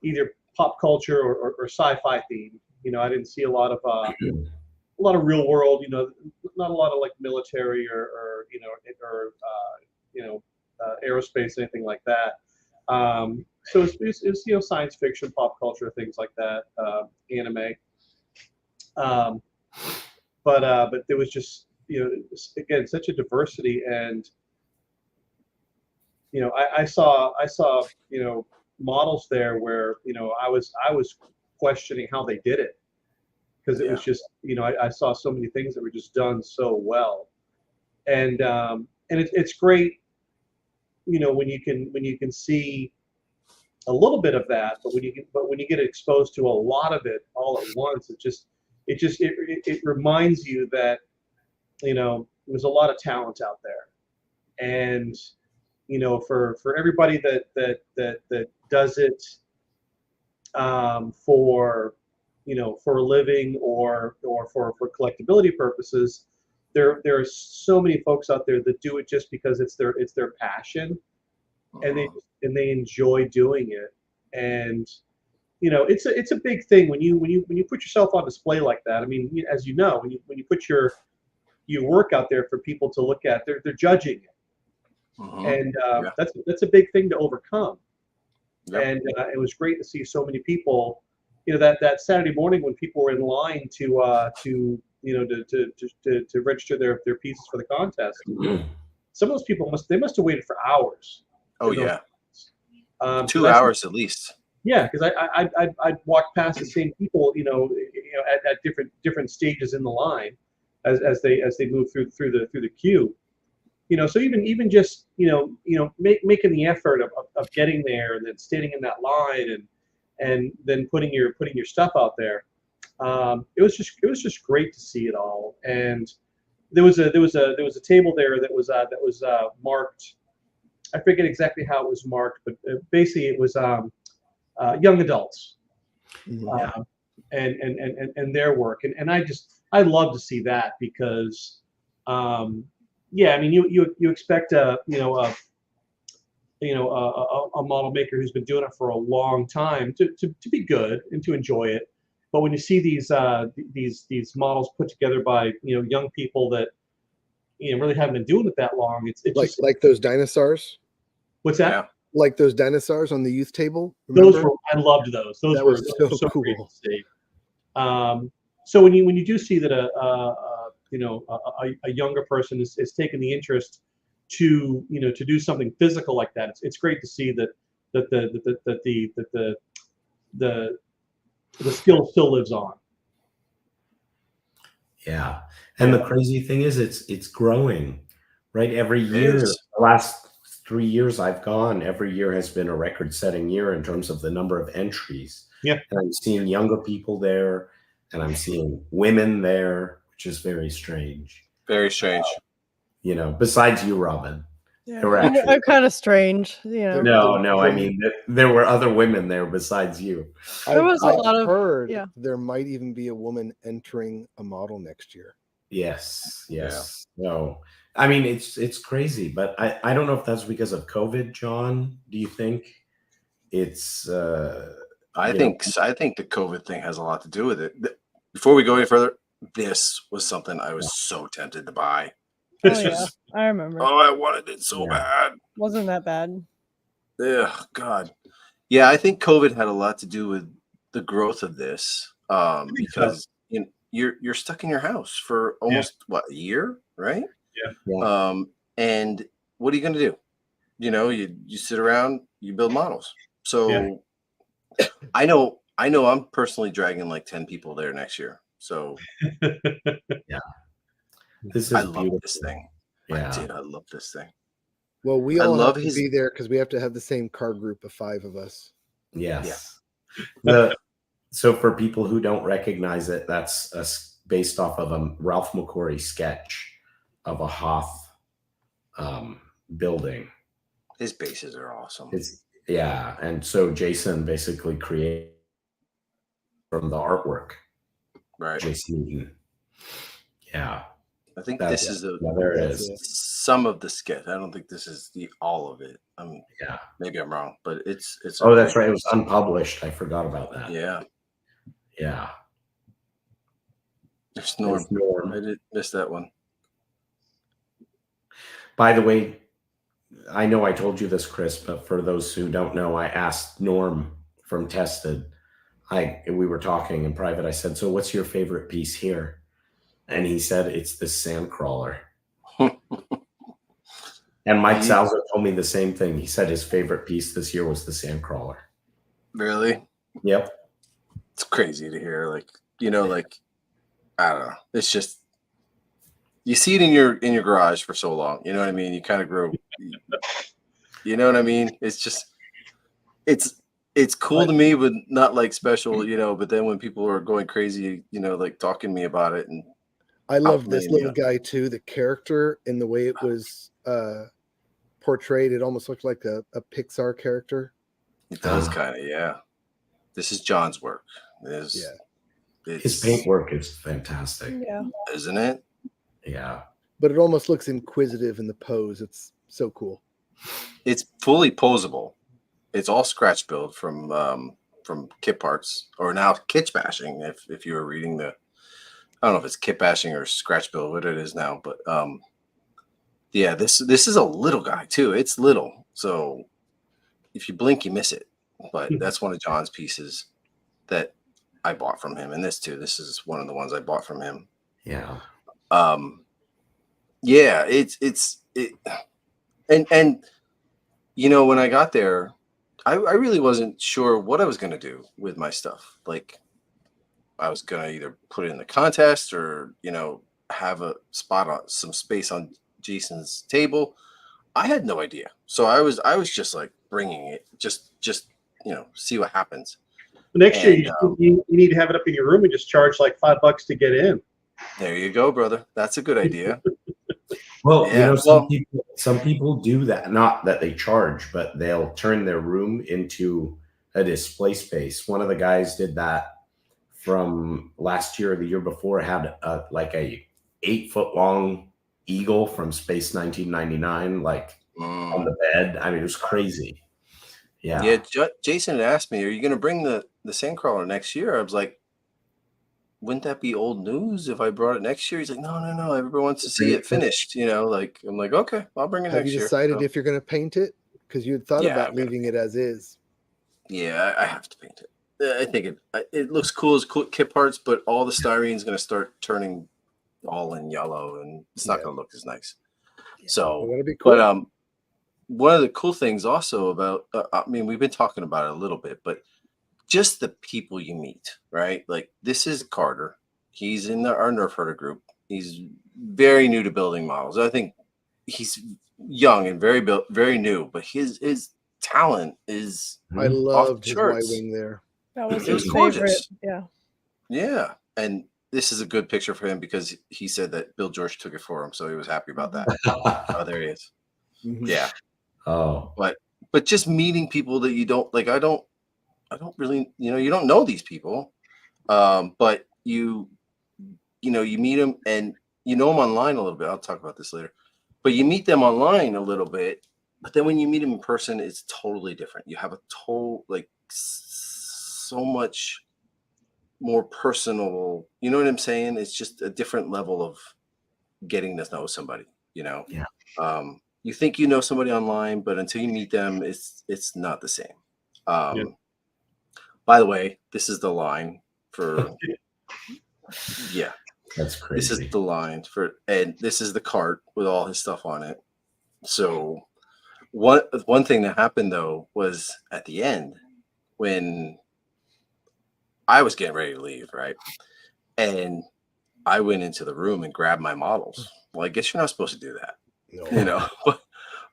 either pop culture or sci-fi themed. You know, I didn't see a lot of real world. You know, not a lot of like military or aerospace, anything like that. So it's science fiction, pop culture, things like that, anime. Um, but there was just again such a diversity, and I saw models there where I was questioning how they did it, because it was just I saw so many things that were just done so well, and it's great when you can see a little bit of that, but when you get exposed to a lot of it all at once, it reminds you that there's a lot of talent out there, and for everybody that does it for for a living or for collectability purposes, there are so many folks out there that do it just because it's their passion, and they enjoy doing it. And it's a big thing when you put yourself on display like that. I mean, as you know, when you put your work out there for people to look at, they're judging it, and Yeah. that's a big thing to overcome. Yep. And it was great to see so many people. That Saturday morning when people were in line to register their pieces for the contest. Some of those people must have waited for hours. Oh yeah. 2 'Cause hours at least. Yeah, because I'd walk past the same people, at different stages in the line, as they move through the queue. So even just making the effort of getting there and then standing in that line and then putting your stuff out there. It was just great to see it all. And there was a table there that was marked. I forget exactly how it was marked, but basically it was young adults, and their work, and I love to see that, because yeah, I mean you expect a model maker who's been doing it for a long time to be good and to enjoy it, but when you see these models put together by young people that really haven't been doing it that long, it's like those dinosaurs. What's that? Yeah. Like those dinosaurs on the youth table. Remember? I loved those. Those were so cool. great to see. So when you do see that a younger person is taking the interest to do something physical like that, it's great to see that the skill still lives on. Yeah, and the crazy thing is, it's growing, right? Every year, the last 3 years I've gone, every year has been a record-setting year in terms of the number of entries. Yeah, and I'm seeing younger people there, and I'm seeing women there, which is very strange. Very strange. Besides you, Robin. Yeah, I'm kind of strange. No, I mean, there were other women there besides you. There was a lot of. Heard there might even be a woman entering a model next year. Yes. No, I mean, it's crazy, but I don't know if that's because of COVID, John. Do you think it's? I think the COVID thing has a lot to do with it. Before we go any further, this was something I was so tempted to buy. Oh yeah, I remember. Oh, I wanted it so bad. Wasn't that bad? Yeah, God. Yeah, I think COVID had a lot to do with the growth of this, because you're stuck in your house for almost what, a year, right? Yeah. And what are you going to do? You sit around, you build models. So I know I'm personally dragging like 10 people there next year. So Yeah. This I is love beautiful. this thing. Yeah. I love this thing. Well, we I all love have to his- be there because we have to have the same car group of 5 of us. Yes. So for people who don't recognize it, that's based off of a Ralph McQuarrie sketch of a Hoth building. His bases are awesome. And so Jason basically created from the artwork. Right. Jason Newton. Yeah. I think this is there it is. Some of the sketch. I don't think this is all of it. Maybe I'm wrong, but it's. Oh, that's right. It was unpublished. I forgot about that. Yeah. Yeah. There's Norm. I did miss that one. By the way, I know I told you this, Chris, but for those who don't know, I asked Norm from Tested. We were talking in private. I said, "So what's your favorite piece here?" And he said, "It's the sandcrawler." And Mike Salzo told me the same thing. He said his favorite piece this year was the sandcrawler. Really? Yep. It's crazy to hear. Like I don't know. It's just you see it in your garage for so long. You know what I mean? You kind of grow. You know what I mean? It's just it's cool to me, but not like special. But then when people are going crazy, like talking to me about it, and I love this little guy too. The character and the way it was portrayed, it almost looked like a Pixar character. It does kind of, yeah. This is John's work. His paint work is fantastic. Yeah. Isn't it? Yeah. But it almost looks inquisitive in the pose. It's so cool. It's fully posable. It's all scratch build from kit parts, or now kitsch bashing. If you were reading I don't know if it's kit bashing or scratch build, what it is now, but this is a little guy too. It's little, so if you blink, you miss it. But that's one of John's pieces that I bought from him, and this too. This is one of the ones I bought from him. Yeah. And when I got there, I really wasn't sure what I was going to do with my stuff. Like, I was going to either put it in the contest or, have a spot on some space on Jason's table. I had no idea. So I was just like bringing it, just see what happens. Next year, you need to have it up in your room and just charge like $5 to get in. There you go, brother. That's a good idea. Well, some people do that. Not that they charge, but they'll turn their room into a display space. One of the guys did that from last year or the year before. Had like a 8-foot long eagle from Space 1999, like on the bed. I mean, it was crazy. Yeah. Yeah. Jason had asked me, "Are you going to bring the sandcrawler next year?" I was like, "Wouldn't that be old news if I brought it next year?" He's like, No. Everybody wants to see it finished. Like, I'm like, okay, I'll bring it next year. Have you decided if you're going to paint it? Because you had thought about leaving it as is. Yeah, I have to paint it. I think it looks cool as kit parts, but all the styrene is going to start turning all in yellow, and it's not going to look as nice. So, that'd be cool. But one of the cool things also about, we've been talking about it a little bit, but just the people you meet, right? Like, this is Carter. He's in our Nerf Herder group. He's very new to building models. I think he's young and very new, but his talent is. I loved his Y-wing there. That was his favorite. Gorgeous. Yeah. Yeah, and this is a good picture for him because he said that Bill George took it for him, so he was happy about that. Oh, there he is. Yeah. Oh. But just meeting people that you don't like. I don't really, you don't know these people, but you meet them and you know them online a little bit. I'll talk about this later, but you meet them online a little bit, but then when you meet them in person, it's totally different. You have a so much more personal, you know what I'm saying? It's just a different level of getting to know somebody, you know. Yeah. You think you know somebody online, but until you meet them, it's not the same. By the way, this is the line for yeah. That's This is crazy. the line for, and this is the cart with all his stuff on it. So one thing that happened though was at the end when I was getting ready to leave, right? And I went into the room and grabbed my models. Well, I guess you're not supposed to do that, No. you know.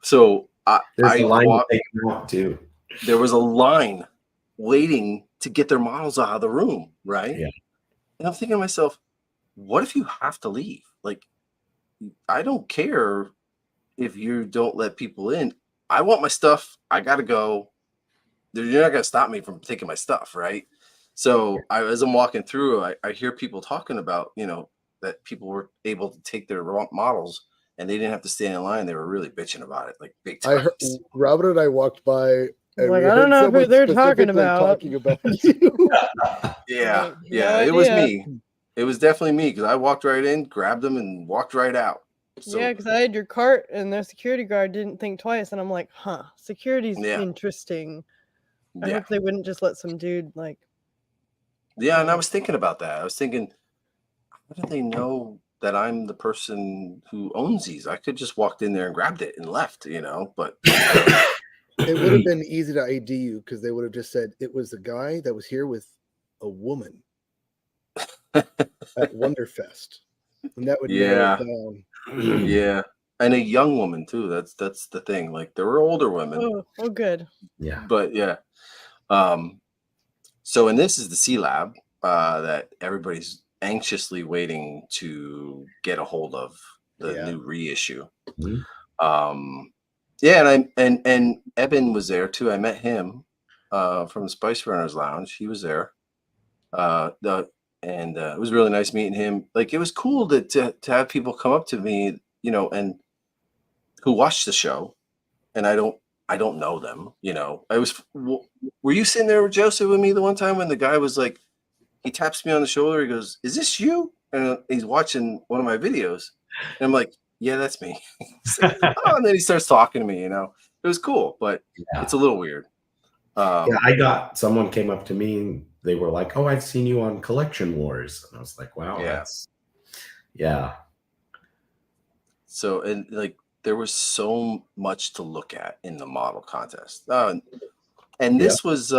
So There's a line walked, to take them out too. there was a line waiting to get their models out of the room, right? Yeah. And I'm thinking to myself, what if you have to leave? Like, I don't care if you don't let people in. I want my stuff. I got to go. You're not going to stop me from taking my stuff, right? So as I'm walking through, I hear people talking about, you know, that people were able to take their models and they didn't have to stand in line. They were really bitching about it, like big time. I heard Robert and I walked by. And Like, we I don't heard know who someone they're talking specifically about. talking about you. Yeah, No yeah, it was idea. me. It was definitely me because I walked right in, grabbed them, and walked right out. So, Yeah, because I had your cart and the security guard didn't think twice. And I'm like, huh, security's Yeah. interesting. I yeah, hope they wouldn't just let some dude like. yeah. And I was thinking about that. I was thinking, how do they know that I'm the person who owns these? I could just walked in there and grabbed it and left, you know. But It would have been easy to ID you because they would have just said it was a guy that was here with a woman at Wonderfest, and that would narrow it down. yeah, and a young woman too. That's the thing. Like there were older women, Oh, good. Yeah. but yeah. So, and this is the C Lab that everybody's anxiously waiting to get a hold of the Yeah. new reissue. Mhm. Yeah, and Eben was there too. I met him from the Spice Runners Lounge. He was there. It was really nice meeting him. Like it was cool to have people come up to me, you know, and who watched the show, and I don't know them, you know. Were you sitting there with Joseph with me the one time when the guy was like, he taps me on the shoulder, he goes, "Is this you?" And he's watching one of my videos, and I'm like, "Yeah, that's me." Like, oh, and then he starts talking to me, you know. It was cool, but it's a little weird. Someone came up to me and they were like, "Oh, I've seen you on Collection Wars." And I was like, wow, yeah. So, and like, there was so much to look at in the model contest. And this was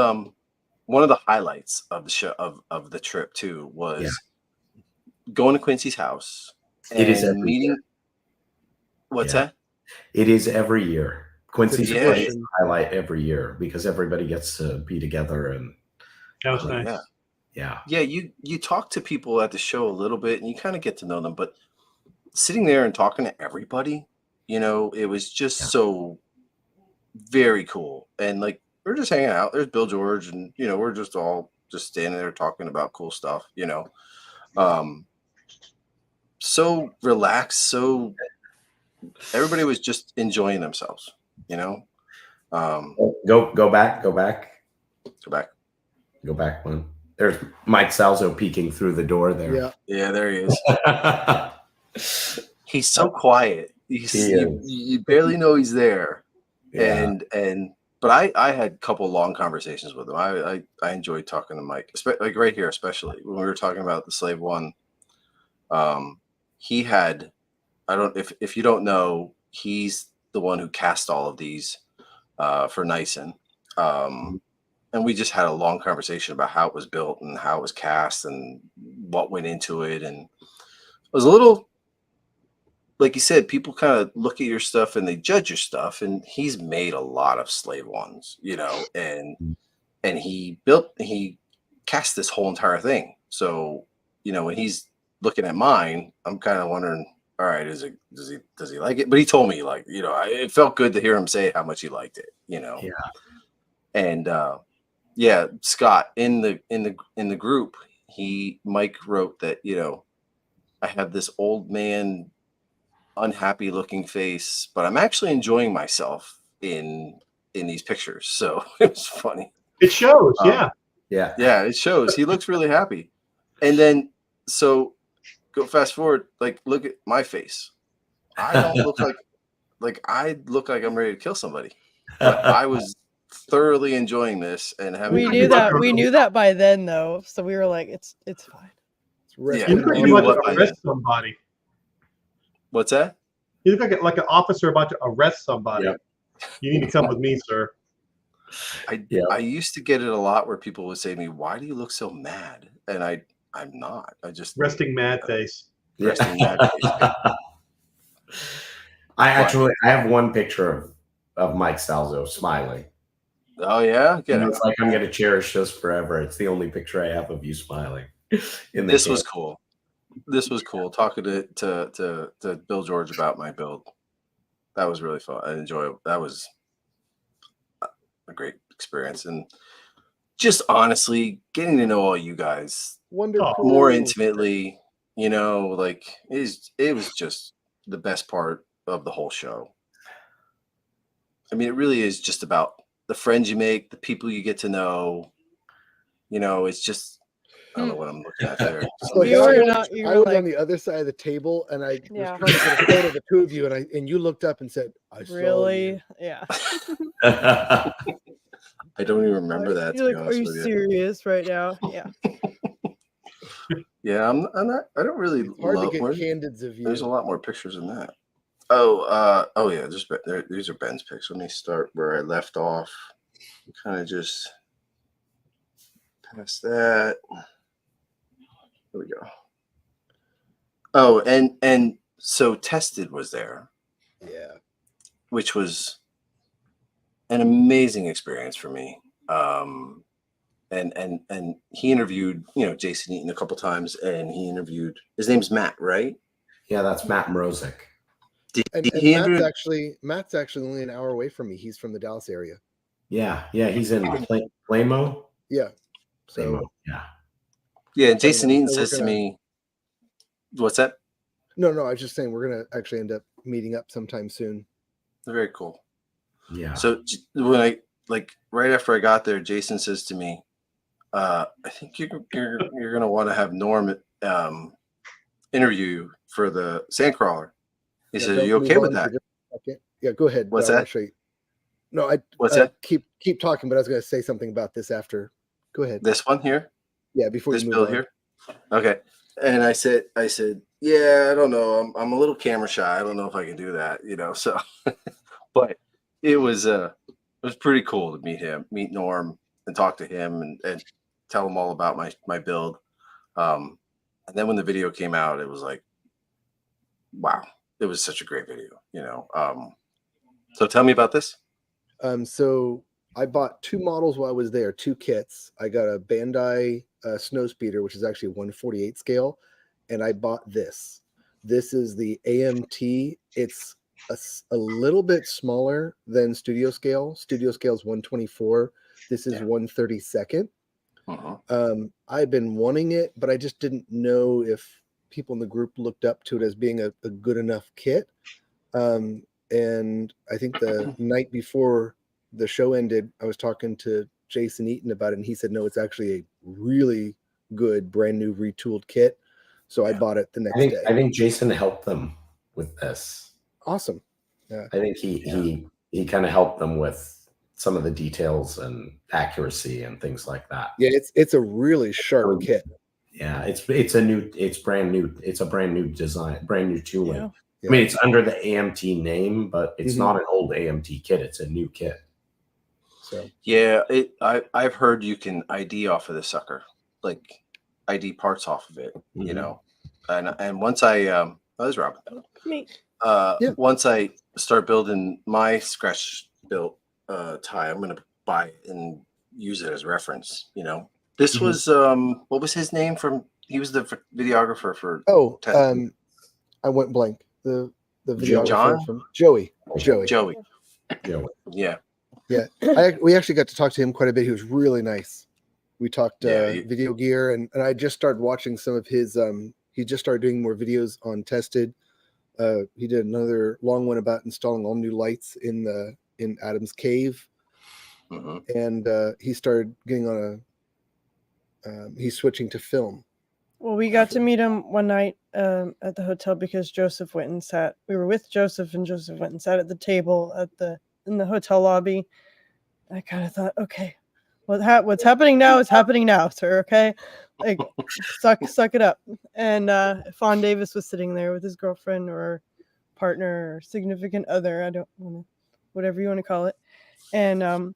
one of the highlights of the show of the trip too, was going to Quincy's house and It is every meeting. year. What's that? It is every year. Quincy's Yeah. is a highlight every year because everybody gets to be together and That was nice. yeah. You talk to people at the show a little bit and you kind of get to know them, but sitting there and talking to everybody, you know, it was just so very cool. And like we're just hanging out. There's Bill George, and you know, we're just all just standing there talking about cool stuff, you know. So relaxed, so everybody was just enjoying themselves, you know. Go back one. There's Mike Salzo peeking through the door there. Yeah, there he is. He's so quiet. You barely know he's there. But I had a couple long conversations with him. I enjoyed talking to Mike, like right here, especially when we were talking about the Slave One. He had, if you don't know, he's the one who cast all of these for Nyson. And we just had a long conversation about how it was built and how it was cast and what went into it. And it was a little, like you said, people kind of look at your stuff and they judge your stuff. And he's made a lot of Slave Ones, you know, and he cast this whole entire thing. So, you know, when he's looking at mine, I'm kind of wondering, all right, does he like it? But he told me, like, you know, it felt good to hear him say how much he liked it, you know. And Scott in the group, Mike wrote that, you know, I have this old man, unhappy looking face, but I'm actually enjoying myself in these pictures. So it was funny. It shows, yeah, it shows. He looks really happy. And then so go fast forward, like look at my face. I don't look like I look like I'm ready to kill somebody. But I was thoroughly enjoying this and having. We knew that. We knew that by then, though. So we were like, it's fine. It's rest Yeah, You look like you you're knew about what to by arrest somebody. What's that? You look like an officer about to arrest somebody. Yep. You need to come with me, sir. I used to get it a lot where people would say to me, "Why do you look so mad?" And I'm not. I just Resting mad face. resting mad face. I have one picture of Mike Salzo smiling. Oh yeah, And it's like I'm gonna cherish this forever. It's the only picture I have of you smiling. This was cool. This was cool. Talking to Bill George about my build. That was really fun. I enjoyed it. That was a great experience, and just honestly getting to know all you guys Wonderful. more intimately. You know, like it was just the best part of the whole show. I mean, it really is just about the friends you make, the people you get to know. You know, it's just I don't know what I'm looking at there. So You I were was, not- you I were was on like- the other side of the table, and I Yeah. was trying to get a photo of the two of you, and you looked up and said, "I saw Really? you." Yeah. I don't even remember that. You're To be like, are honest you with you. serious right now? Yeah. Yeah, I'm not. I don't really It's hard to love. get candids of you. There's a lot more pictures than that. Oh yeah. These are Ben's pics. Let me start where I left off. Kind of just past that. There we go. Oh, and so Tested was there, Yeah. which was an amazing experience for me. And he interviewed, Jason Eaton a couple times, and he interviewed. His name's Matt, right? Yeah, that's Matt Mrozik. And he Matt's actually only an hour away from me. He's from the Dallas area. Yeah, he's in Plamo. Yeah. Plamo, So yeah. Jason Eaton so we're says to gonna- me, "What's that?" No, I was just saying we're gonna actually end up meeting up sometime soon. Very cool. Yeah. So when I right after I got there, Jason says to me, "I think you're gonna want to have Norm interview you for the Sandcrawler." He said, "Are don't you okay move with on that?" for just a second. Yeah, go ahead. What's but I that? wanna show you. No, I What's that? keep talking, but I was gonna say something about this after. Go ahead. This one here, Yeah, before this you move bill on. here. Okay. And I said, yeah, I don't know. I'm a little camera shy. I don't know if I can do that, So, but it was pretty cool to meet Norm, and talk to him, and tell him all about my build. And then when the video came out, it was like, wow, it was such a great video, So tell me about this. So I bought two models while I was there, two kits. I got a Bandai snow speeder, which is actually 148 scale, and I bought this. This is the AMT. It's a little bit smaller than studio scale. Studio scale is 124. This is 132nd. I've been wanting it, but I just didn't know if people in the group looked up to it as being a good enough kit. And I think the night before the show ended, I was talking to Jason Eaton about it, and he said, no, it's actually a really good brand new retooled kit. So I bought it the next day. I think Jason helped them with this. Awesome. Yeah. I think he kind of helped them with some of the details and accuracy and things like that. Yeah, it's a really sharp kit. Yeah, it's brand new. It's a brand new design, brand new tooling. Yeah. I mean, it's under the AMT name, but it's not an old AMT kit. It's a new kit. So yeah, I've heard you can ID off of this sucker, like ID parts off of it, and once I there's Robin. Me. Once I start building my scratch built tie, I'm gonna buy it and use it as reference. This was what was his name from? He was the videographer for. I went blank. The videographer John? from Joey. Yeah. We actually got to talk to him quite a bit. He was really nice. We talked video gear, and I just started watching some of his. He just started doing more videos on Tested. He did another long one about installing all new lights in Adam's cave, and he started getting on he's switching to film. Well, we got to meet him one night at the hotel because Joseph went and sat. We were with Joseph, and Joseph went and sat at the table in the hotel lobby. I kind of thought, okay, what's happening now is happening now, sir. Okay, like suck it up. And Fawn Davis was sitting there with his girlfriend or partner or significant other. I don't know, whatever you want to call it. And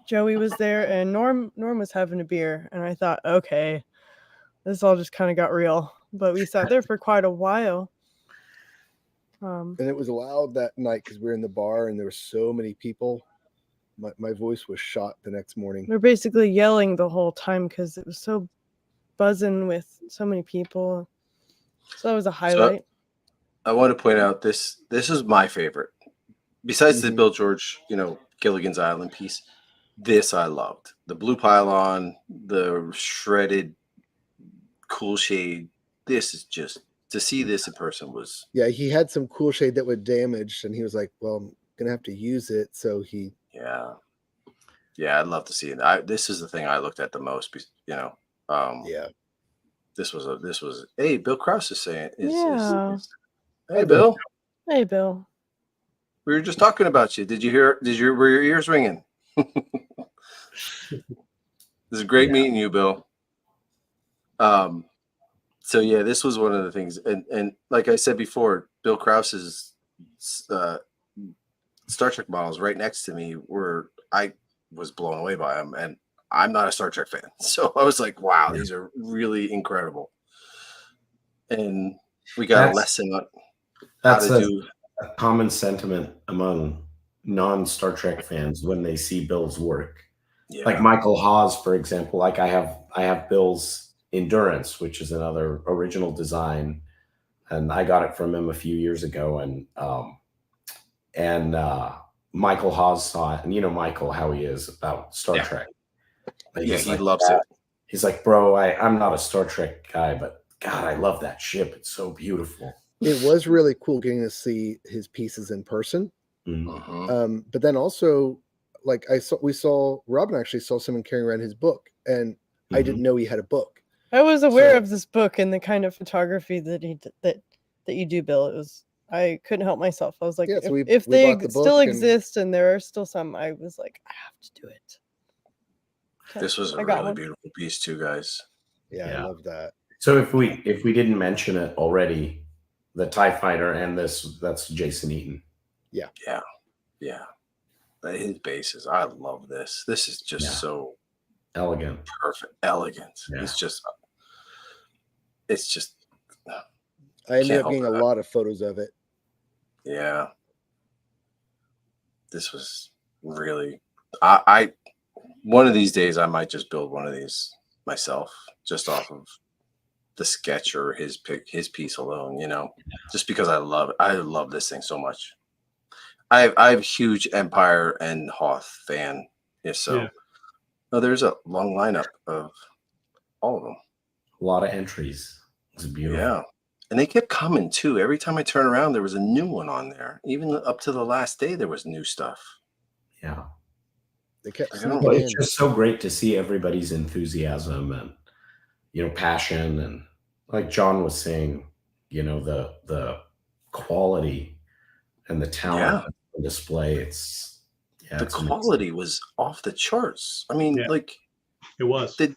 Joey was there, and Norm was having a beer, and I thought, okay, this all just kind of got real. But we sat there for quite a while. And it was loud that night because we were in the bar and there were so many people. My voice was shot the next morning. We were basically yelling the whole time because it was so buzzing with so many people. So that was a highlight. So I want to point out this is my favorite. Besides the Bill George, Gilligan's Island piece, this I loved. The blue pylon, the shredded cool shade. This is just, to see this in person was... Yeah, he had some cool shade that was damaged, and he was like, well, I'm going to have to use it. So he... Yeah, I'd love to see it. This is the thing I looked at the most, yeah. This was, hey, Bill Krause is saying, Hey, Bill. Hey, Bill. We were just talking about you. Were your ears ringing? This is great meeting you, Bill. So yeah, this was one of the things, and like I said before, Bill Krause's Star Trek models right next to me I was blown away by them, and I'm not a Star Trek fan, so I was like, wow, these are really incredible. And we got a lesson on how to do a common sentiment among non-Star Trek fans when they see Bill's work. Yeah. Like Michael Hawes, for example. Like I have Bill's Endurance, which is another original design, and I got it from him a few years ago. And Michael Hawes saw it, and you know Michael, how he is about Star Trek. Yeah, he loves it. He's like, bro, I'm not a Star Trek guy, but God, I love that ship. It's so beautiful. It was really cool getting to see his pieces in person. Mm-hmm. But then also, like Robin actually saw someone carrying around his book, and I didn't know he had a book. I was aware of this book and the kind of photography that you do, Bill. I couldn't help myself. I was like, if they still exist and there are still some, I was like, I have to do it. So this was a really beautiful piece too, guys. Yeah, I love that. So if we didn't mention it already, the TIE Fighter and that's Jason Eaton. Yeah. His bases, I love this. This is just so elegant, perfect, elegant. Yeah. It's just. I ended up getting a lot of photos of it. Yeah. This was really. I one of these days I might just build one of these myself, just off of the sketch or his piece alone, just because I love this thing so much. I'm a huge Empire and Hoth fan. There's a long lineup of all of them. A lot of entries. It's beautiful. Yeah. And they kept coming too. Every time I turn around, there was a new one on there. Even up to the last day, there was new stuff. Yeah. They kept but it's just so great to see everybody's enthusiasm and, passion. And like John was saying, the quality and the talent on display. The quality was off the charts. I mean, like it was the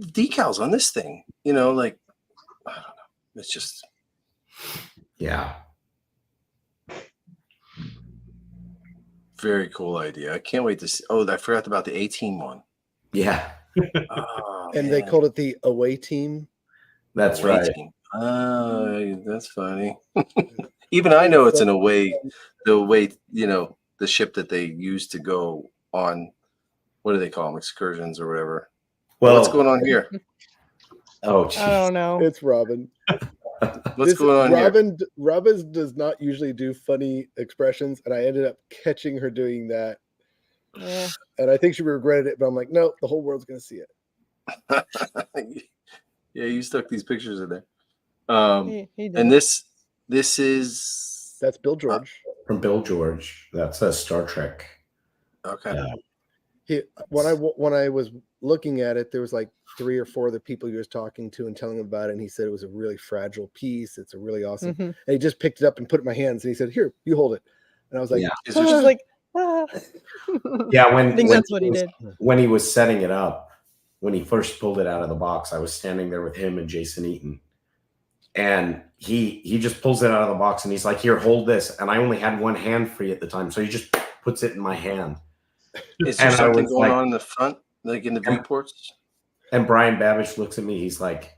decals on this thing, like, I don't know. It's just, very cool idea. I can't wait to see. Oh, I forgot about the A-Team one. Yeah. And they called it the away team. That's right. That's funny. Even I know it's an away, the ship that they use to go on, what do they call them? Excursions or whatever. Well, what's going on here? Oh, geez. I don't know. It's Robin. What's going on here? Robin does not usually do funny expressions, and I ended up catching her doing that. Yeah. And I think she regretted it, but I'm like, no, the whole world's going to see it. Yeah, you stuck these pictures in there. He did. And this is... That's Bill George. From Bill George. That's a Star Trek. Okay. When I was looking at it, there was like 3 or 4 other people he was talking to and telling him about it, and he said it was a really fragile piece. It's a really awesome. Mhm. And he just picked it up and put it in my hands, and he said, "Here, you hold it." And I was like, Yeah. Is there I was s- like, ah. Yeah, I think that's what he did. when he was setting it up, when he first pulled it out of the box, I was standing there with him and Jason Eaton, and he just pulls it out of the box and he's like, "Here, hold this." And I only had one hand free at the time, so he just puts it in my hand. is there And I something was going like- on in the front, like in the viewports? And Brian Babbage looks at me. He's like,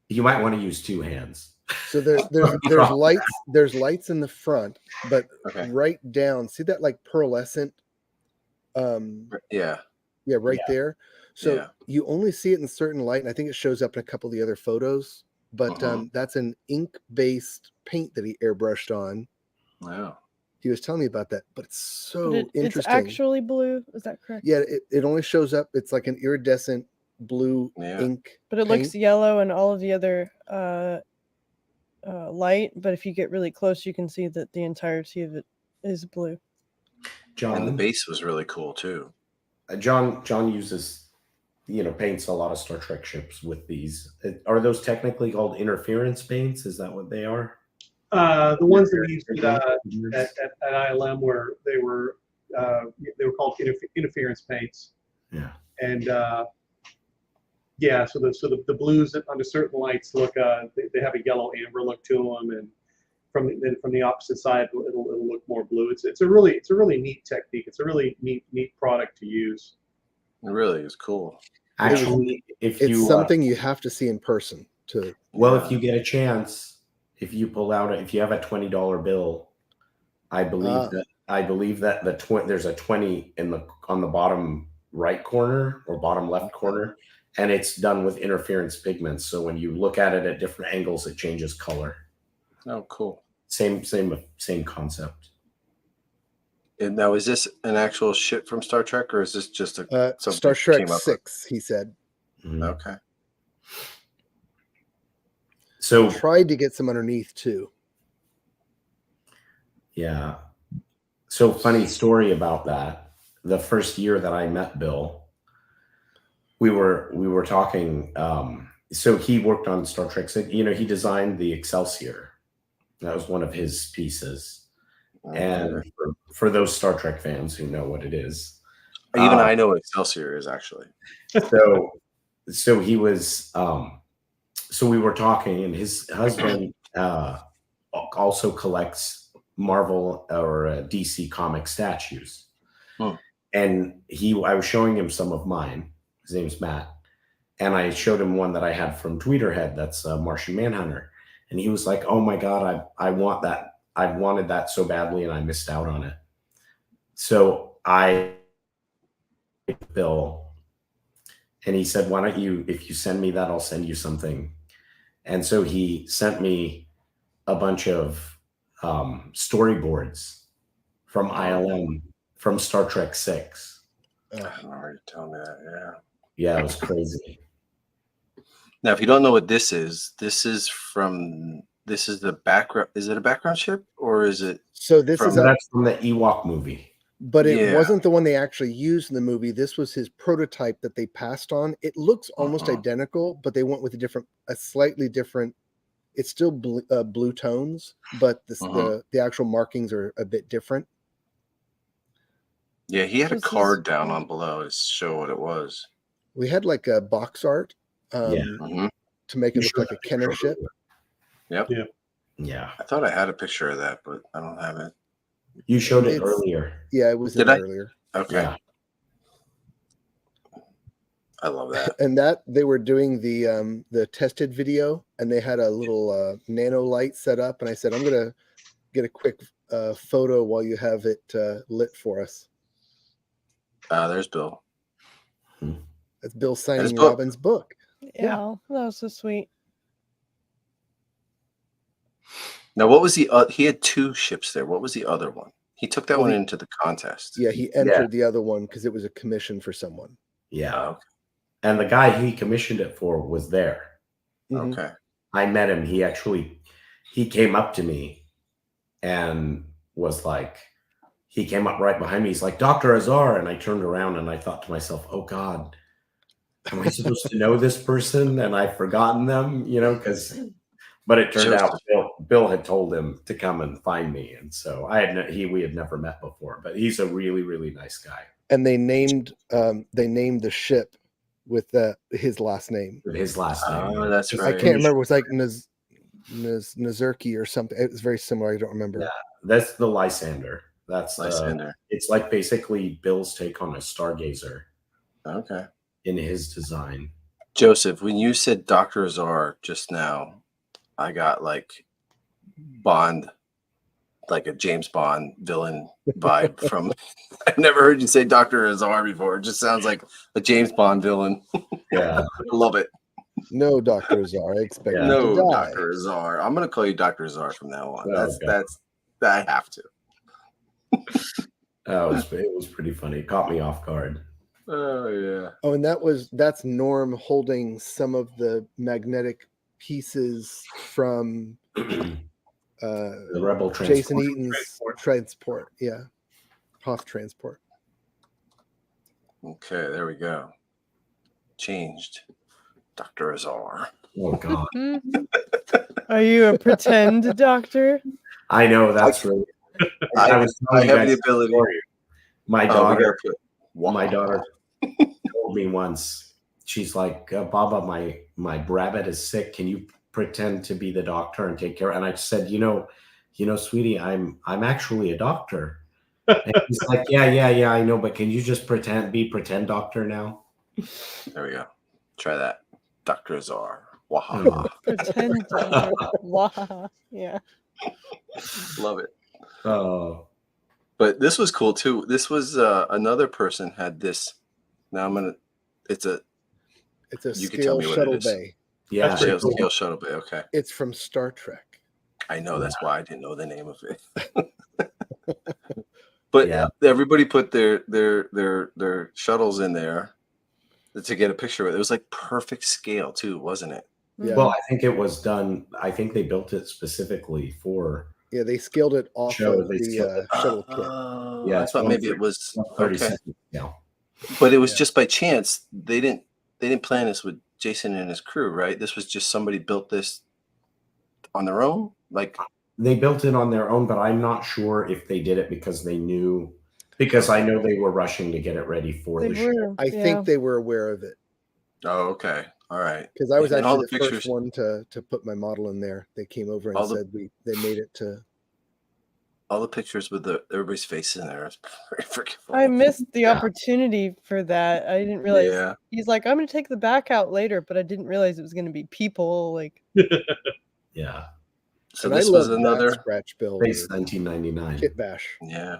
"You might want to use 2 hands." so there's lights in the front, but Okay. right down, see that like pearlescent, Yeah. right there. So Yeah. you only see it in certain light, and I think it shows up in a couple of the other photos. But that's an ink-based paint that he airbrushed on. Wow. He was telling me about that, but it's so It's interesting. actually blue. Is that correct? Yeah, it only shows up. It's like an iridescent blue Yeah. ink. But it looks yellow and all of the other light. But if you get really close, you can see that the entirety of it is blue. And the John base was really cool too. John uses, paints a lot of Star Trek ships with these. Are those technically called interference paints? Is that what they are? The ones that we used at ILM were they were called interference paints. Yeah. And so the blues under certain lights look they have a yellow amber look to them, and from the opposite side it'll look more blue. It's a really neat technique. It's a really neat product to use. It really is cool. Actually, It's something you have to see in person to. Well, if you get a chance, if you have a $20 bill, I believe that there's a 20 on the bottom right corner or bottom left corner, and it's done with interference pigments. So when you look at it at different angles, it changes color. Oh, cool. Same concept. And now, is this an actual ship from Star Trek, or is this just a Star Trek 6? He said. Mhm. Okay. So Tried to get some underneath too. yeah. So funny story about that. The first year that I met Bill, we were talking. So he worked on Star Trek. So, he designed the Excelsior. That was one of his pieces. And for those Star Trek fans who know what it is, Even I know what Excelsior is actually. So he was. So we were talking, and his husband also collects Marvel or DC comic statues. And I was showing him some of mine. His name's Matt. And I showed him one that I had from Tweeterhead. That's Martian Manhunter. And he was like, "Oh my God, I want that. I wanted that so badly and I missed out on it." So Bill, and he said, "Why don't you, if you send me that, I'll send you something." And so he sent me a bunch of storyboards from ILM from Star Trek 6. I remember you telling me that. Yeah. Yeah, it was crazy. Now, if you don't know what this is the background. Is it a background ship, or is it? So this is That's from the Ewok movie. But it wasn't the one they actually used in the movie. This was his prototype that they passed on. It looks almost identical, but they went with a slightly different. It's still blue tones, but the actual markings are a bit different. Yeah, he had a card down on below to show what it was. We had like a box art to make it look like a Kenner ship. Yep. Yeah. I thought I had a picture of that, but I don't have it. You showed it earlier. Yeah, it was earlier. Okay. Yeah. I love that. And that they were doing the tested video, and they had a little nano light set up, and I said, "I'm gonna get a quick photo while you have it lit for us." There's Bill. That's Bill signing Robin's book. Yeah, that was so sweet. Now, what was he had 2 ships there. What was the other one? He took that one into the contest. Yeah, he entered the other one because it was a commission for someone. Yeah. Oh, okay. And the guy he commissioned it for was there. Okay. I met him. He came up to me and was like, he came up right behind me. He's like, "Dr. Azar." And I turned around and I thought to myself, "Oh God, am I supposed to know this person? And I've forgotten them, but it turned out Bill had told him to come and find me. And so we had never met before, but he's a really, really nice guy. And they named the ship with his last name. With his last name. Oh, that's right. I can't remember. It was like Nazurki or something. It was very similar. I don't remember. Yeah, that's the Lysander. That's Lysander. It's like basically Bill's take on a stargazer. Okay. In his design. Joseph, when you said Dr. Azar just now, I got like Bond, like a James Bond villain vibe from. I've never heard you say Dr. Azar before. It just sounds like a James Bond villain. Yeah. I love it. No, Dr. Azar. I expect you No, to die. Dr. Azar. I'm going to call you Dr. Azar from now on. Oh, That's I have to. It was pretty funny. It caught me off guard. Oh, yeah. Oh, and that's Norm holding some of the magnetic pieces from the Rebel Jason Eaton's transport. Yeah. Hoth transport. Okay, there we go. Changed. Dr. Azar. Oh, God. Are you a pretend doctor? I know, that's really. I have the ability. My daughter told me once, she's like, Baba, my rabbit is sick. Can you pretend to be the doctor and take care? And I said, sweetie, I'm actually a doctor. And he's like, yeah, I know, but can you just be pretend doctor now? There we go. Try that. Dr. Azar. Waha. Pretend doctor. Waha. Yeah. Love it. Oh. But this was cool too. This was another person had this. Now it's a scale shuttle bay. Yeah, scale shuttle bay. Okay. It's from Star Trek. I know, that's why I didn't know the name of it. But everybody put their shuttles in there to get a picture of it. It was like perfect scale too, wasn't it? Yeah. Well, I think it was done. I think they built it specifically for. Yeah, they scaled it off of the shuttle kit. Yeah, I thought maybe it was 30 okay. Yeah. But it was just by chance. They didn't plan this with Jason and his crew, right? This was just somebody built this on their own. Like they built it on their own, but I'm not sure if they did it because they knew. Because I know they were rushing to get it ready for the show. I think they were aware of it. Oh, okay. All right. Because I was actually the first one to put my model in there. They came over and said they made it to. All the pictures with everybody's face in there. It's very freaking funny. I missed the opportunity for that. I didn't realize. Yeah. He's like, I'm going to take the back out later, but I didn't realize it was going to be people. Like. Yeah. So this was another scratch build. Base 1999 kit bash. Yeah.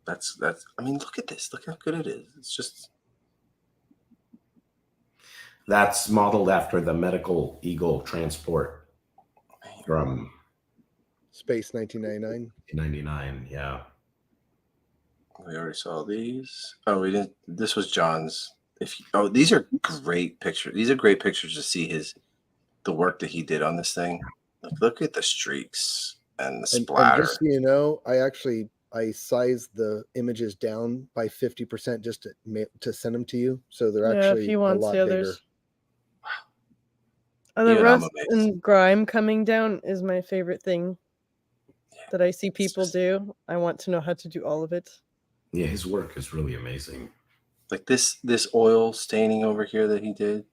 That's. I mean, look at this. Look how good it is. It's just. That's modeled after the Medical Eagle transport from Space 1999. 99, yeah. We already saw these. Oh, we didn't. This was John's. These are great pictures. These are great pictures to see the work that he did on this thing. Look at the streaks and the splatter. And just so you know, I sized the images down by 50% just to send them to you, so they're actually a lot bigger. The rust and grime coming down is my favorite thing that I see people do. I want to know how to do all of it. Yeah, his work is really amazing. Like this oil staining over here that he did.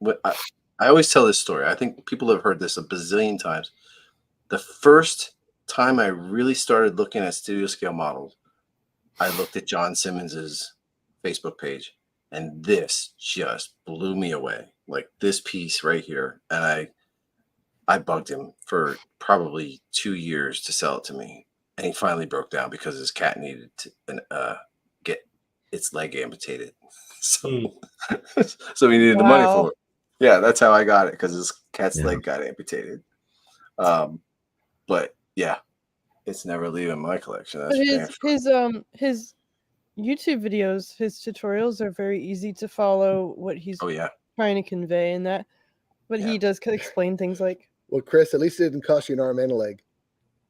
I always tell this story. I think people have heard this a bazillion times. The first time I really started looking at studio scale models, I looked at John Simmons's Facebook page, and this just blew me away. Like this piece right here, and I bugged him for probably 2 years to sell it to me, and he finally broke down because his cat needed to get its leg amputated. So he needed the money for it. Yeah, that's how I got it, because his cat's leg got amputated. But yeah, it's never leaving my collection. That's his YouTube videos, his tutorials are very easy to follow what he's trying to convey in that. But he does explain things like, well, Chris, at least it didn't cost you an arm and a leg.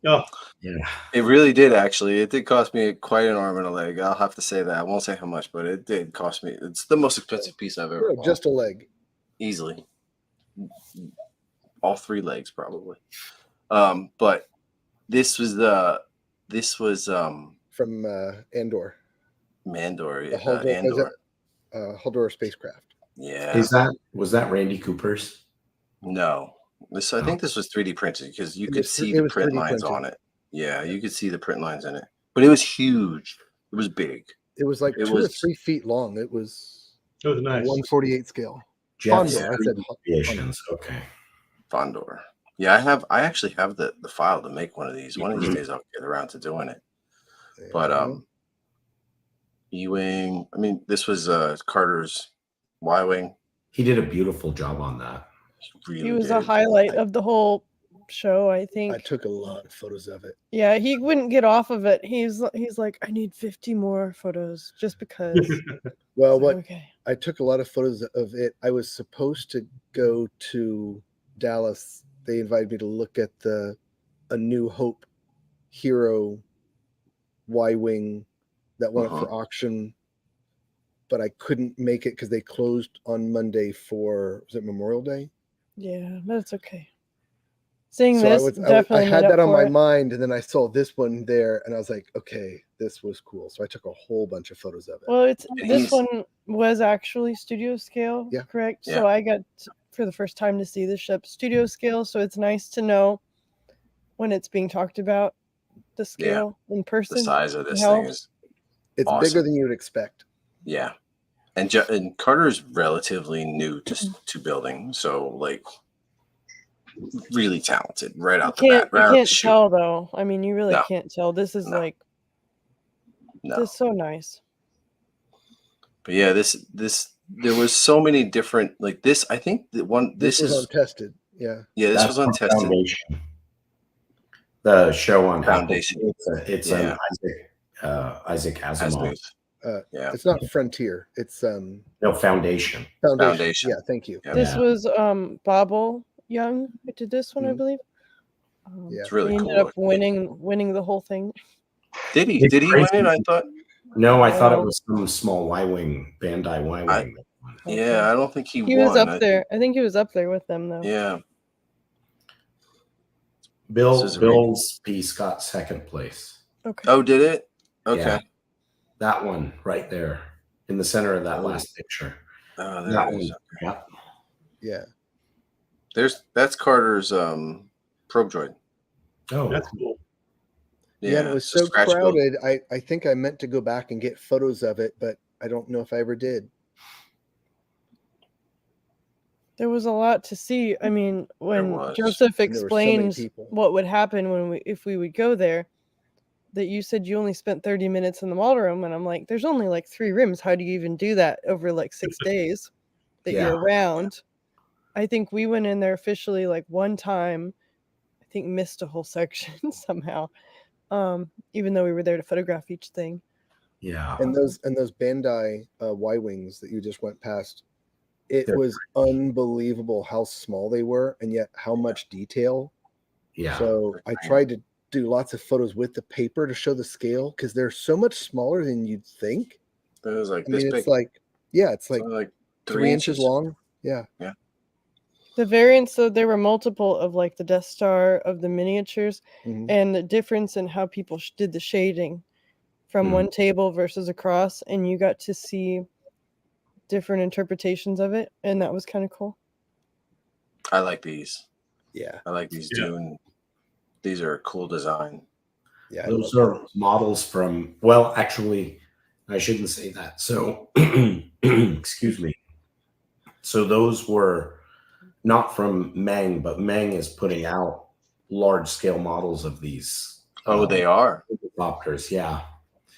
Oh, Yeah. It really did, actually. It did cost me quite an arm and a leg. I'll have to say that. I won't say how much, but it did cost me. It's the most expensive piece I've ever No, bought. just a leg. Easily. All 3 legs, probably. But this was From Andor. Mandor, The Haldor, Andor. Haldor spacecraft. Yeah. Was that Randy Cooper's? No. I think this was 3D printed because you It could was see it the was print 3D lines printed. on it. Yeah, you could see the print lines in it. But it was huge. It was big. It was like It 2 or was 3 feet long. It was it was nice. 1/48 scale. Jeff's Fondor. I said creations. Okay. Fondor. Yeah, I actually have the file to make one of these. One of these days I'll get around to doing it. But E-wing, I mean, this was Carter's Y-wing. He did a beautiful job on that. He was a highlight of the whole show, I think. I took a lot of photos of it. Yeah, he wouldn't get off of it. He's like, I need 50 more photos just because. Well, what Okay. I took a lot of photos of it. I was supposed to go to Dallas. They invited me to look at A New Hope Hero Y-wing that went up for auction, but I couldn't make it because they closed on Monday for, was it Memorial Day? Yeah, that's okay. Seeing So this definitely I had made that up on for my it. mind, and then I saw this one there, and I was like, okay, this was cool. So I took a whole bunch of photos of it. Well, this he's- one was actually studio scale, Yeah. correct? Yeah. So I got for the first time to see the ship studio scale, so it's nice to know when it's being talked about the scale in person. The size of this helps. thing is It's awesome. bigger than you would expect. Yeah. And Carter's relatively new to building, so like really talented right out the bat. You can't tell though. I mean, you really No. can't tell. This is like No. this is so nice. But yeah, this there was so many different like this. I think that This was untested. Yeah. Yeah, this was from untested. Foundation. The show on Foundation. Apple. It's an Isaac Asimov. Yeah. It's not Frontier. It's No, Foundation. Foundation. Yeah, thank you. Yeah. This was Bobble Young who did this one, I Mhm. believe. Yeah. It's really he cool. ended up winning the whole thing. Did he? Did he win it? I thought. No, I thought it was some small Y-wing, Bandai Y-wing. Yeah, I don't think he won. He was up there. I think he was up there with them though. Yeah. Bill's piece got second place. Okay. Oh, did it? Okay. Yeah. That one right there in the center of that last picture. Oh, there That it is. one. Yeah. Yeah. That's Carter's probe droid. Oh, That's cool. Yeah, and it was it's a so scratch build. crowded. I think I meant to go back and get photos of it, but I don't know if I ever did. There was a lot to see. I mean, when was. Joseph And there were so many explains people. what would happen if we would go there, that you said you only spent 30 minutes in the model room, and I'm like, there's only like 3 rooms. How do you even do that over like 6 days that you're around? I think we went in there officially like one time. I think missed a whole section somehow, even though we were there to photograph each thing. yeah. And those Bandai Y-wings that you just went past, it They're was unbelievable how small they were and yet how much detail. Yeah. So I tried to do lots of photos with the paper to show the scale because they're so much smaller than you'd think. It was like I this mean, big. it's like, yeah, it's like Something like 3 inches long. Yeah. The variants, so there were multiple of like the Death Star of the miniatures, Mhm. and the difference in how people did the shading from one table versus across, and you got to see different interpretations of it, and that was kind of cool. I like these. Yeah. I like these Yeah. Dune. These are a cool design. Yeah. I Those love are models from, well, actually, I shouldn't say that. So, excuse me. So those were not from Meng, but Meng is putting out large scale models of these. Oh, they are. Helicopters, yeah.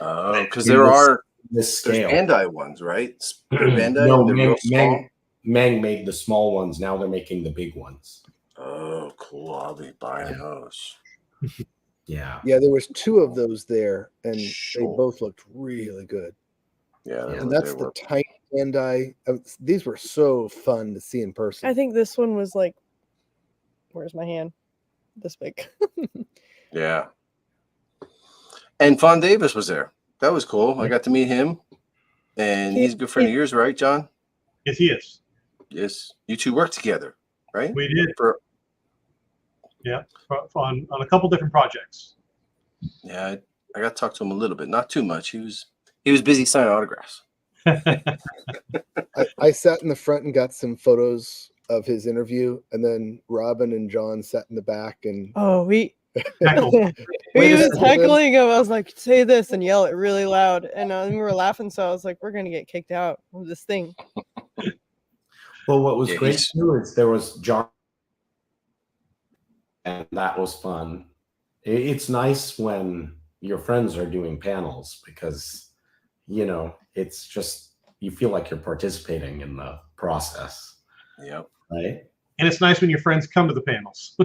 Oh, because In there this- are This there's scale. Bandai ones, right? Bandai. No, they're real small. Meng made the small ones. Now they're making the big ones. Oh, cool! I'll be buying those. Yeah. Yeah, there was 2 of those there, and they Sure. both looked really good. Yeah, And that's the tiny Bandai. These were so fun to see in person. I think this one was like, where's my hand? This big. Yeah. And Fawn Davis was there. That was cool. I got to meet him, and he's a good friend of yours, right, John? Yes, he is. Yes. You two worked together, right? We did. Yeah, on a couple different projects. Yeah, I got to talk to him a little bit, not too much. He was busy signing autographs. I sat in the front and got some photos of his interview, and then Robin and John sat in the back and we Wait was second, heckling him. I was like, say this and yell it really loud. And we were laughing. So I was like, we're going to get kicked out of this thing. Well, what was great too is there was John, and that was fun. It's nice when your friends are doing panels because, it's just, you feel like you're participating in the process. Yep. Right. And it's nice when your friends come to the panels.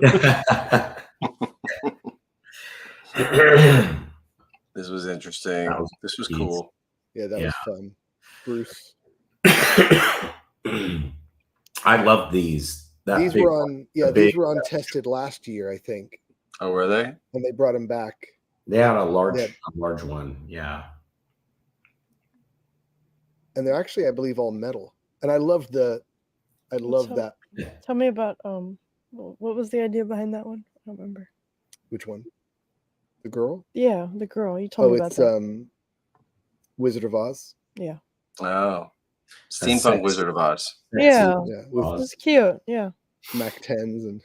This was interesting. This was cool. Yeah, that was fun. Bruce. I love these. These were on tested last year, I think. Oh, were they? And they brought them back. They had a large one, yeah. And they're actually, I believe, all metal. And I love that. Tell me about what was the idea behind that one? I don't remember. Which one? The girl? Yeah, the girl. You told me about that. It's Wizard of Oz. Yeah. Oh. Steampunk Wizard of Oz. Yeah. With it's cute. Yeah. Mac 10s and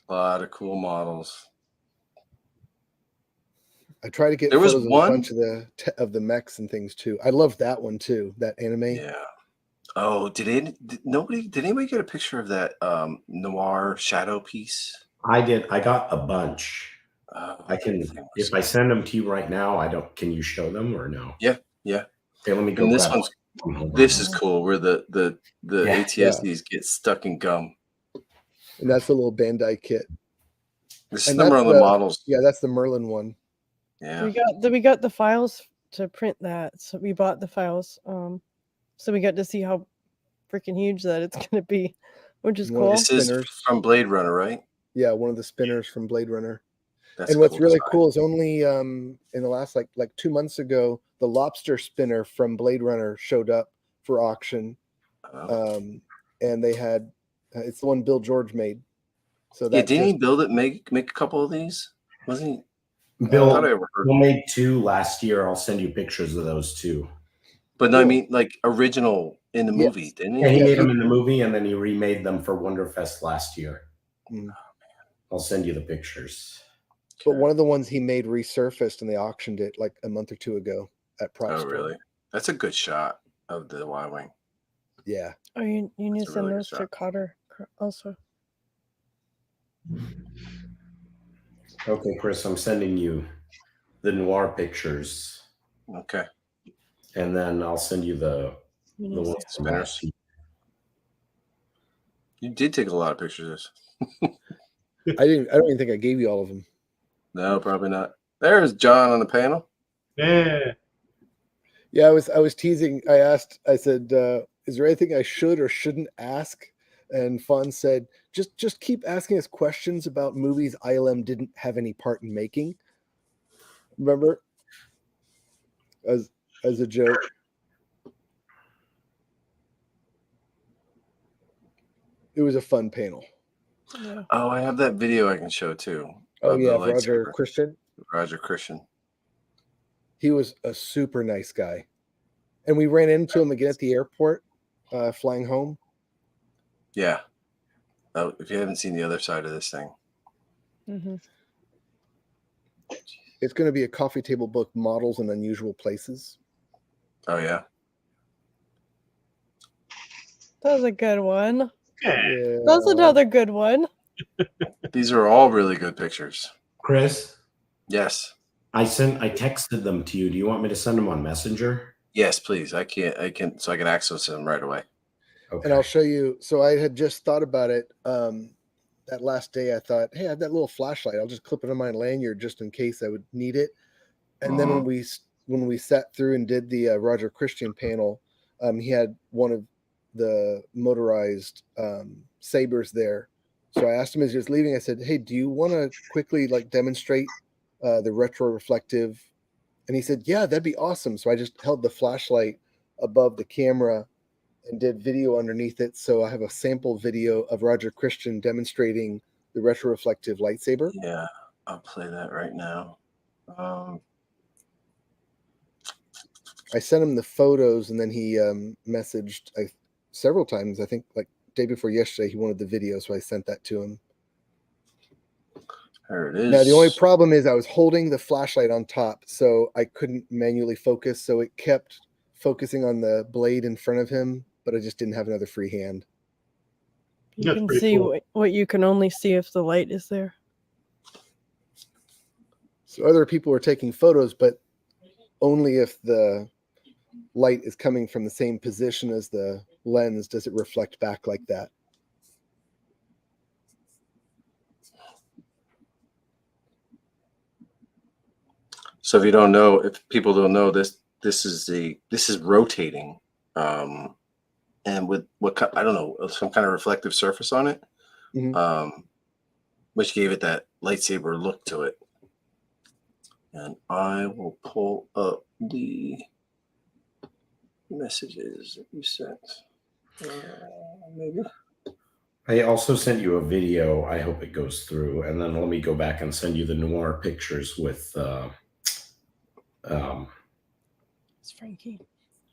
a lot of cool models. I try to get photos of a bunch of the mechs and things too. I love that one too. That anime. Yeah. Oh, did anybody get a picture of that noir shadow piece? I did. I got a bunch. I can, if I send them to you right now, can you show them or no? Yeah. Yeah. Okay, let me go. And this is cool where the ATSDs get stuck in gum. And that's a little Bandai kit. This is the Merlin models. Yeah, that's the Merlin one. Yeah. We got the files to print that. So we bought the files. So we got to see how freaking huge that it's gonna be, which is cool. This is from Blade Runner, right? Yeah, one of the spinners from Blade Runner. That's and what's really design. cool is only in the last like 2 months ago, the lobster spinner from Blade Runner showed up for auction. And they had it's the one Bill George made. So that didn't he build it, make a couple of these? Wasn't he? Bill made 2 last year. I'll send you pictures of those 2. But no, I mean like original in the movie, didn't he? Yeah, he made them in the movie and then he remade them for Wonderfest last year. I'll send you the pictures. But one of the ones he made resurfaced and they auctioned it like a month or 2 ago at Prop Store. Really? That's a good shot of the Y-Wing. Yeah. Oh, you need to send those to Cotter also. Okay, Chris, I'm sending you the noir pictures. Okay. And then I'll send you the spinners. You did take a lot of pictures. I don't even think I gave you all of them. No, probably not. There's John on the panel. Yeah. Yeah, I was teasing. I said, is there anything I should or shouldn't ask? And Fawn said, just keep asking us questions about movies ILM didn't have any part in making. Remember? As a joke. It was a fun panel. Yeah. Oh, I have that video I can show too. Oh yeah, Roger Christian. Roger Christian. He was a super nice guy. And we ran into him again at the airport, flying home. Yeah. Oh, if you haven't seen the other side of this thing. Mm-hmm. It's going to be a coffee table book, Models in Unusual Places. Oh, yeah. That was a good one. Yeah. That's another good one. These are all really good pictures. Chris? Yes. I texted them to you. Do you want me to send them on Messenger? Yes, please. I can access them right away. Okay. And I'll show you. So I had just thought about it. That last day I thought, hey, I have that little flashlight. I'll just clip it on my lanyard just in case I would need it. And then when we sat through and did the Roger Christian panel, he had one of the motorized sabers there, So I asked him as he was leaving, I said, hey, do you want to quickly like demonstrate the retro reflective? And he said, yeah, that'd be awesome. So I just held the flashlight above the camera and did video underneath it. So I have a sample video of Roger Christian demonstrating the retro reflective lightsaber. Yeah, I'll play that right now. I sent him the photos, and then he messaged several times. I think like day before yesterday, he wanted the video, so I sent that to him. There it is. Now the only problem is I was holding the flashlight on top, so I couldn't manually focus. So it kept focusing on the blade in front of him, but I just didn't have another free hand. You That's can pretty see cool. what you can only see if the light is there. So other people were taking photos, but only if the light is coming from the same position as the lens does it reflect back like that. So if you don't know, if people don't know, this is rotating, and with I don't know, some kind of reflective surface on it, which gave it that lightsaber look to it. And I will pull up the messages that you sent. Maybe. I also sent you a video. I hope it goes through. And then let me go back and send you the noir pictures with It's Frankie.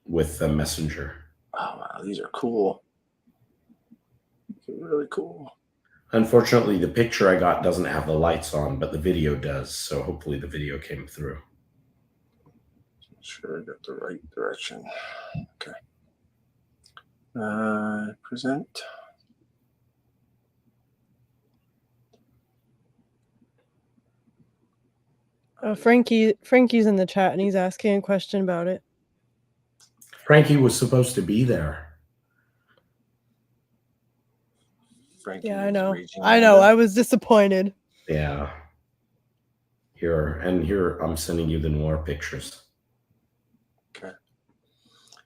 with the messenger. Oh wow, these are cool. These are really cool. Unfortunately, the picture I got doesn't have the lights on, but the video does. So hopefully the video came through. Sure, I got the right direction. Okay. Present. Oh, Frankie's in the chat and he's asking a question about it. Frankie was supposed to be there. Frankie Yeah, I is know. raging I know. Amanda. I was disappointed. Yeah. Here I'm sending you the noir pictures. Okay.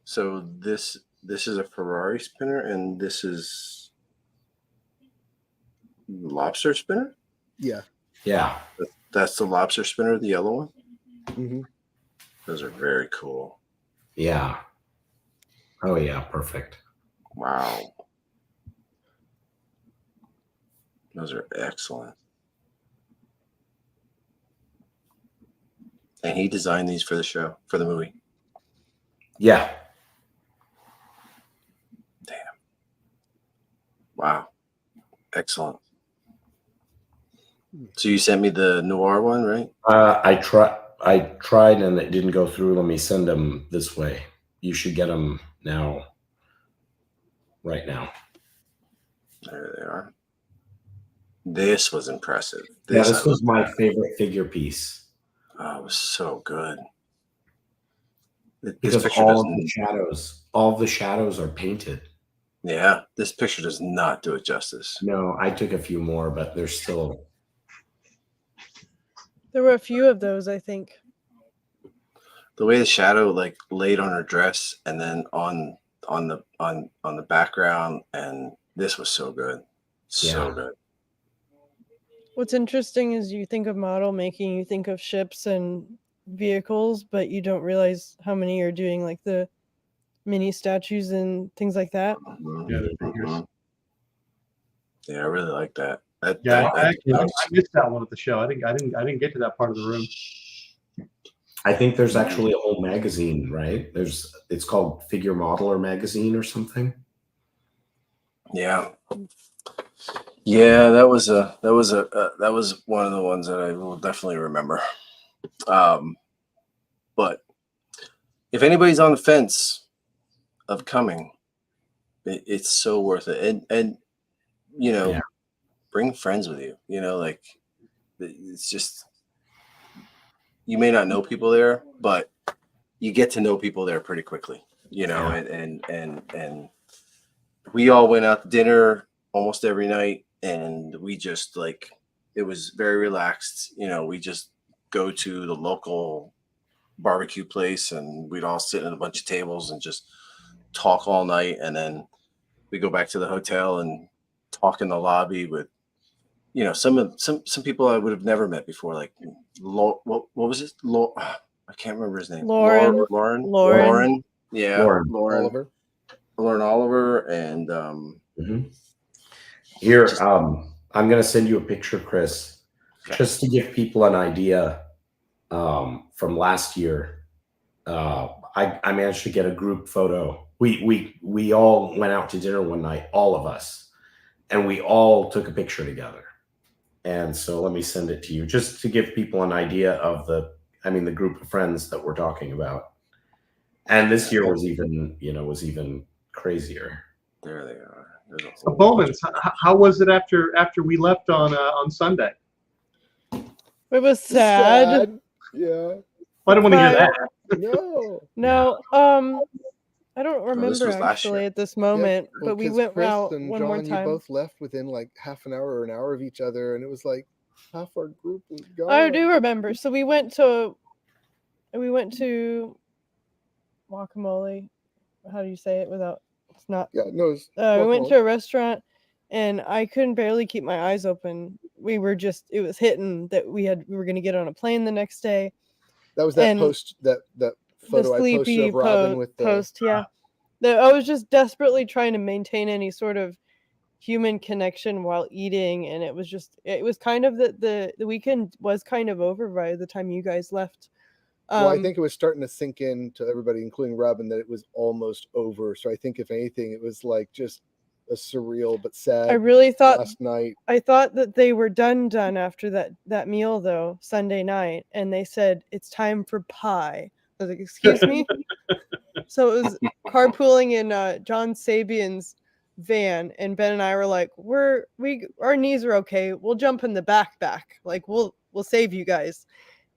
So this is a Ferrari spinner, and this is lobster spinner. Yeah. Yeah. That's the lobster spinner, the yellow one. Mm-hmm. Those are very cool. Yeah. Oh yeah, perfect. Wow. Those are excellent. And he designed these for the show, for the movie. Yeah. Damn. Wow. Excellent. So you sent me the noir one, right? I tried and it didn't go through. Let me send them this way. You should get them now. Right now. There they are. This was impressive. This was my favorite figure piece. Oh, it was so good. Because all of the shadows are painted. Yeah, this picture does not do it justice. No, I took a few more, but there's still. There were a few of those, I think. The way the shadow like laid on her dress and then on the background, and this was so good. So good. What's interesting is you think of model making, you think of ships and vehicles, but you don't realize how many are doing like the mini statues and things like that. Yeah, the figures. Yeah, I really like that. I missed that one at the show. I didn't get to that part of the room. I think there's actually a whole magazine, right? It's called Figure Modeler Magazine or something. Yeah. Yeah, that was one of the ones that I will definitely remember. But if anybody's on the fence of coming, it's so worth it. And you know, bring friends with you. You know, like it's just, you may not know people there, but you get to know people there pretty quickly. You know, and we all went out to dinner almost every night, and we just like, it was very relaxed. You know, we just go to the local barbecue place and we'd all sit at a bunch of tables and just talk all night, and then we go back to the hotel and talk in the lobby with some people I would have never met before, like what was it? I can't remember his name. Lauren. Lauren. Yeah, Oliver. Lauren Oliver, and here, I'm gonna send you a picture, Chris, just to give people an idea. From last year, I managed to get a group photo. We all went out to dinner one night, all of us, and we all took a picture together. And so let me send it to you just to give people an idea of the group of friends that we're talking about. And this year was even crazier. There they are. So Bowman's, how was it after we left on Sunday? It was sad. Yeah. I don't want to hear that. No. I don't remember actually at this moment, but we went Chris out and one John, more time. You both left within like half an hour or an hour of each other, and it was like half our group was gone. I do remember. So we went to guacamole. How do you say it without? It's not. Yeah, no. We went to a restaurant, and I couldn't barely keep my eyes open. It was hitting that we were going to get on a plane the next day. That was that post that photo I posted of Robin with the post. Yeah, I was just desperately trying to maintain any sort of human connection while eating, and it was kind of the weekend was kind of over by the time you guys left. Well, I think it was starting to sink in to everybody, including Robin, that it was almost over. So I think if anything, it was like just a surreal but sad. I really thought last night. I thought that they were done after that meal though, Sunday night, and they said it's time for pie. I was like, excuse me. So it was carpooling in John Sabian's van, and Ben and I were like, our knees are okay. We'll jump in the backpack. Like we'll save you guys.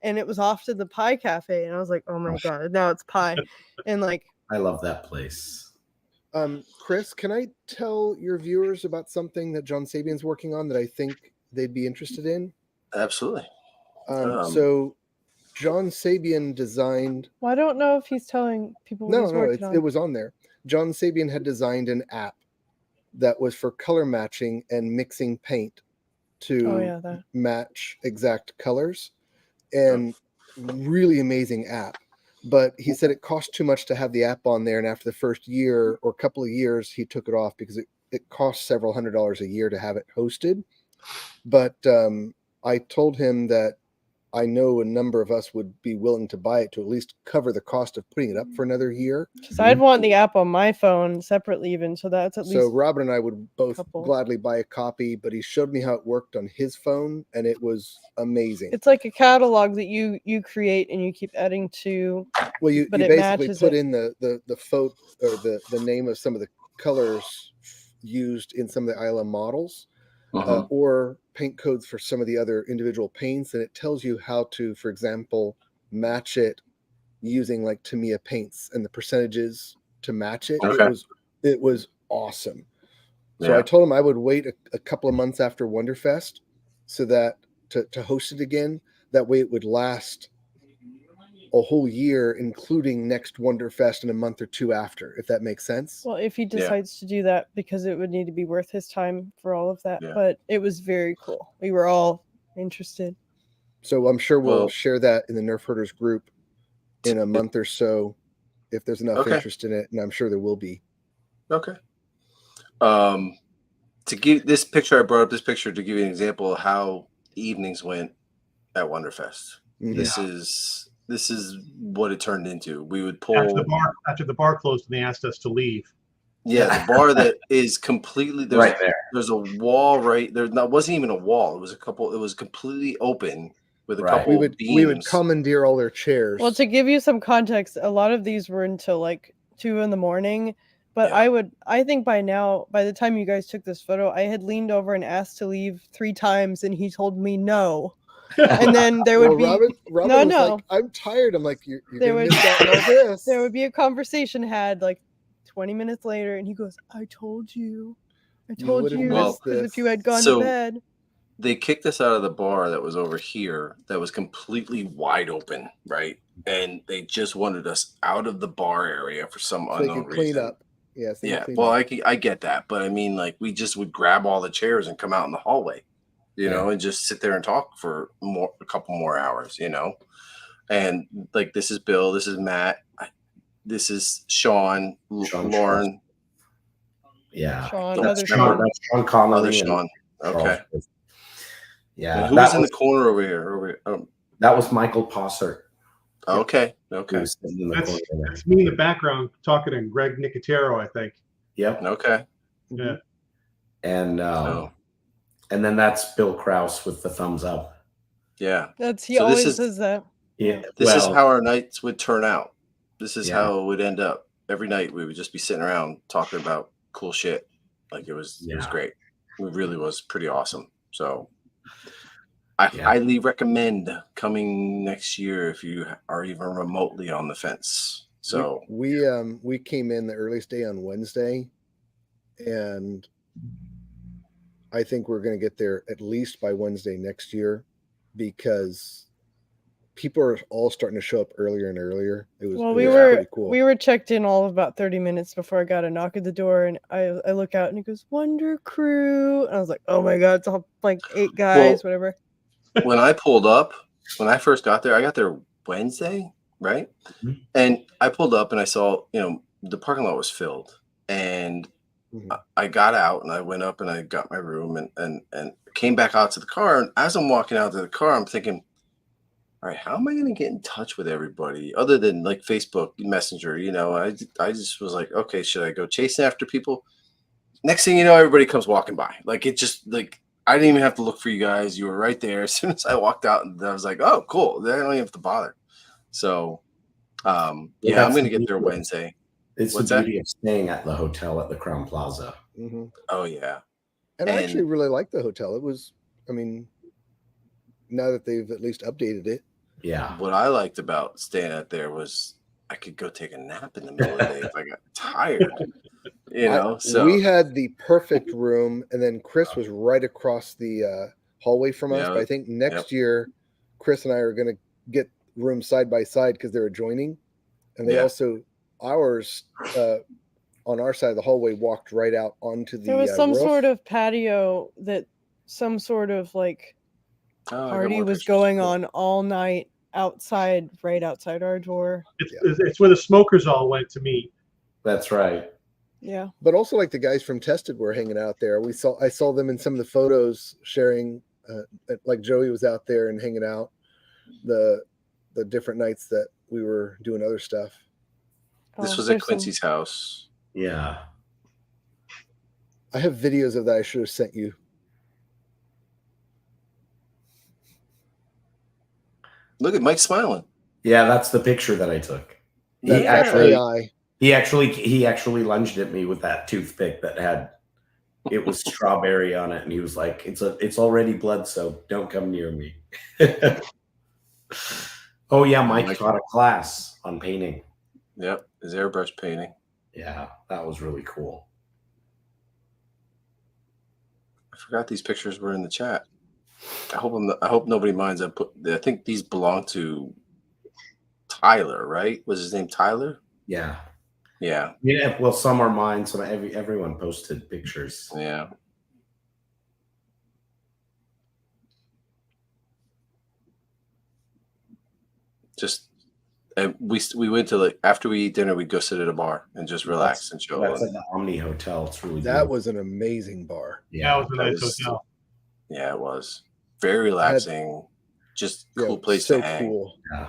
And it was off to the pie cafe, and I was like, oh my god, now it's pie. And like, I love that place. Chris, can I tell your viewers about something that John Sabian's working on that I think they'd be interested in? Absolutely. So John Sabian designed. Well, I don't know if he's telling people what he's working on. It was on there. John Sabian had designed an app that was for color matching and mixing paint to match exact colors, and really amazing app. But he said it cost too much to have the app on there, and after the first year or couple of years, he took it off because it costs several $100s a year to have it hosted. But I told him that I know a number of us would be willing to buy it to at least cover the cost of putting it up for another year. Because I'd want the app on my phone separately even, so that's at least. So Robin and I would both gladly buy a copy, but he showed me how it worked on his phone, and it was amazing. It's like a catalog that you create and you keep adding to. Well, you basically put in the photo or the name of some of the colors used in some of the Isla models. Or paint codes for some of the other individual paints, and it tells you how to, for example, match it using like Tamiya paints and the percentages to match it. Okay. It was awesome. So I told him I would wait a couple of months after Wonderfest so that to host it again. That way it would last a whole year, including next Wonderfest in a month or two after, if that makes sense. Well, if he decides to do that, because it would need to be worth his time for all of that. But it was very cool. We were all interested. So I'm sure we'll share that in the Nerf Herders group in a month or so, if there's enough interest in it, and I'm sure there will be. Okay. To give this picture, I brought up this picture to give you an example of how evenings went at Wonderfest. This is what it turned into. We would pull after the bar closed and they asked us to leave. Yeah, the bar that is completely right there. There's a wall right there. That wasn't even a wall. It was completely open with a couple of beams. We would commandeer all their chairs. Well, to give you some context, a lot of these were until like 2 a.m. But I think by the time you guys took this photo, I had leaned over and asked to leave 3 times, and he told me no. And then there would be Robin was like, I'm tired. I'm like, you're gonna miss out on all this. There would be a conversation had like 20 minutes later, and he goes, I told you because if you had gone to bed. They kicked us out of the bar that was over here that was completely wide open, right? And they just wanted us out of the bar area for some unknown reason. Clean up. Yes. Yeah. Well, I get that, but I mean, like, we just would grab all the chairs and come out in the hallway. you know, and just sit there and talk for a couple more hours, you know. And like, this is Bill, this is Matt, this is Sean, Lauren. Yeah, Sean, That's other Sean. That's Sean Connolly. Other Sean. Okay. Yeah. And who was in the corner over here? That was Michael Posser. Okay. Okay. That's me in the background talking to Greg Nicotero, I think. Yep. Okay. Yeah. And then that's Bill Krause with the thumbs up. Yeah. He always says that. Yeah. This is how our nights would turn out. This is how it would end up. Every night we would just be sitting around talking about cool shit. Like, it was great. It really was pretty awesome. So I highly recommend coming next year if you are even remotely on the fence. So we came in the earliest day on Wednesday, and I think we're going to get there at least by Wednesday next year, because people are all starting to show up earlier and earlier. It was pretty cool. We were checked in all of about 30 minutes before I got a knock at the door, and I look out and it goes, Wonder Crew. And I was like, oh my God, it's all like 8 guys, whatever. When I pulled up, when I first got there, I got there Wednesday, right? Mm-hmm. And I pulled up and I saw, you know, the parking lot was filled. And I got out and I went up and I got my room and came back out to the car. And as I'm walking out to the car, I'm thinking, all right, how am I going to get in touch with everybody other than like Facebook Messenger? You know, I just was like, okay, should I go chasing after people? Next thing you know, everybody comes walking by. Like, it just, like, I didn't even have to look for you guys. You were right there. As soon as I walked out, and I was like, oh, cool. I don't even have to bother. So, I'm going to get there Wednesday. It's the beauty of staying at the hotel at the Crown Plaza. Mm-hmm. Oh, yeah. And I actually really liked the hotel. It was, I mean, now that they've at least updated it. Yeah. What I liked about staying out there was I could go take a nap in the middle of the day if I got tired. You know, so we had the perfect room, and then Chris was right across the hallway from us. But I think next year, Chris and I are going to get rooms side by side because they're adjoining, and they also ours on our side of the hallway walked right out onto the. There was some roof. sort of patio that some sort of like party was going on all night outside, right outside our door. It's where the smokers all went to meet. That's right. Yeah. But also, like, the guys from Tested were hanging out there. I saw them in some of the photos sharing, like Joey was out there and hanging out the different nights that we were doing other stuff. This was at Quincy's house. Yeah. I have videos of that I should have sent you. Look at Mike smiling. Yeah, that's the picture that I took. He actually lunged at me with that toothpick that had was strawberry on it, and he was like, "It's already blood soaked. Don't come near me." Oh yeah, Mike taught a class on painting. Yep, his airbrush painting. Yeah, that was really cool. I forgot these pictures were in the chat. I hope nobody minds. I think these belong to Tyler, right? Was his name Tyler? Yeah. Yeah. Yeah. Well, some are mine. Some everyone posted pictures. Yeah. Just we went to, like, after we eat dinner, we'd go sit at a bar and just relax and chill. That's at the Omni Hotel. It's really that was an amazing bar. Yeah, it was a nice hotel. Yeah, it was very relaxing. Just cool place to hang. Cool. Yeah.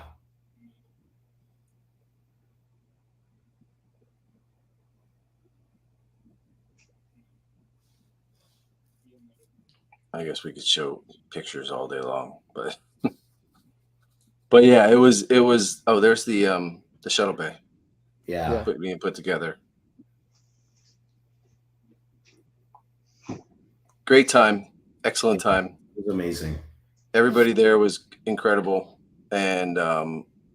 I guess we could show pictures all day long, but yeah, it was. Oh, there's the shuttle bay. Yeah, being put together. Great time, excellent time. It was amazing. Everybody there was incredible, and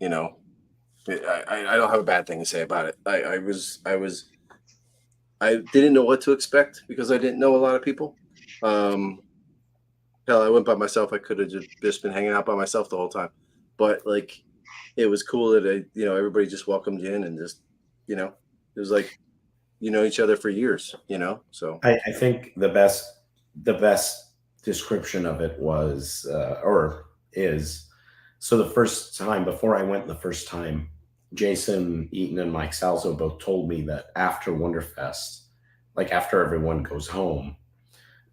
you know, I don't have a bad thing to say about it. I didn't know what to expect because I didn't know a lot of people. Hell, I went by myself. I could have just been hanging out by myself the whole time, but like, it was cool that everybody just welcomed you in and just, it was like, each other for years, so. I think the best description of it was, or is, so the first time, before I went the first time, Jason Eaton and Mike Salzo both told me that after Wonderfest, like after everyone goes home,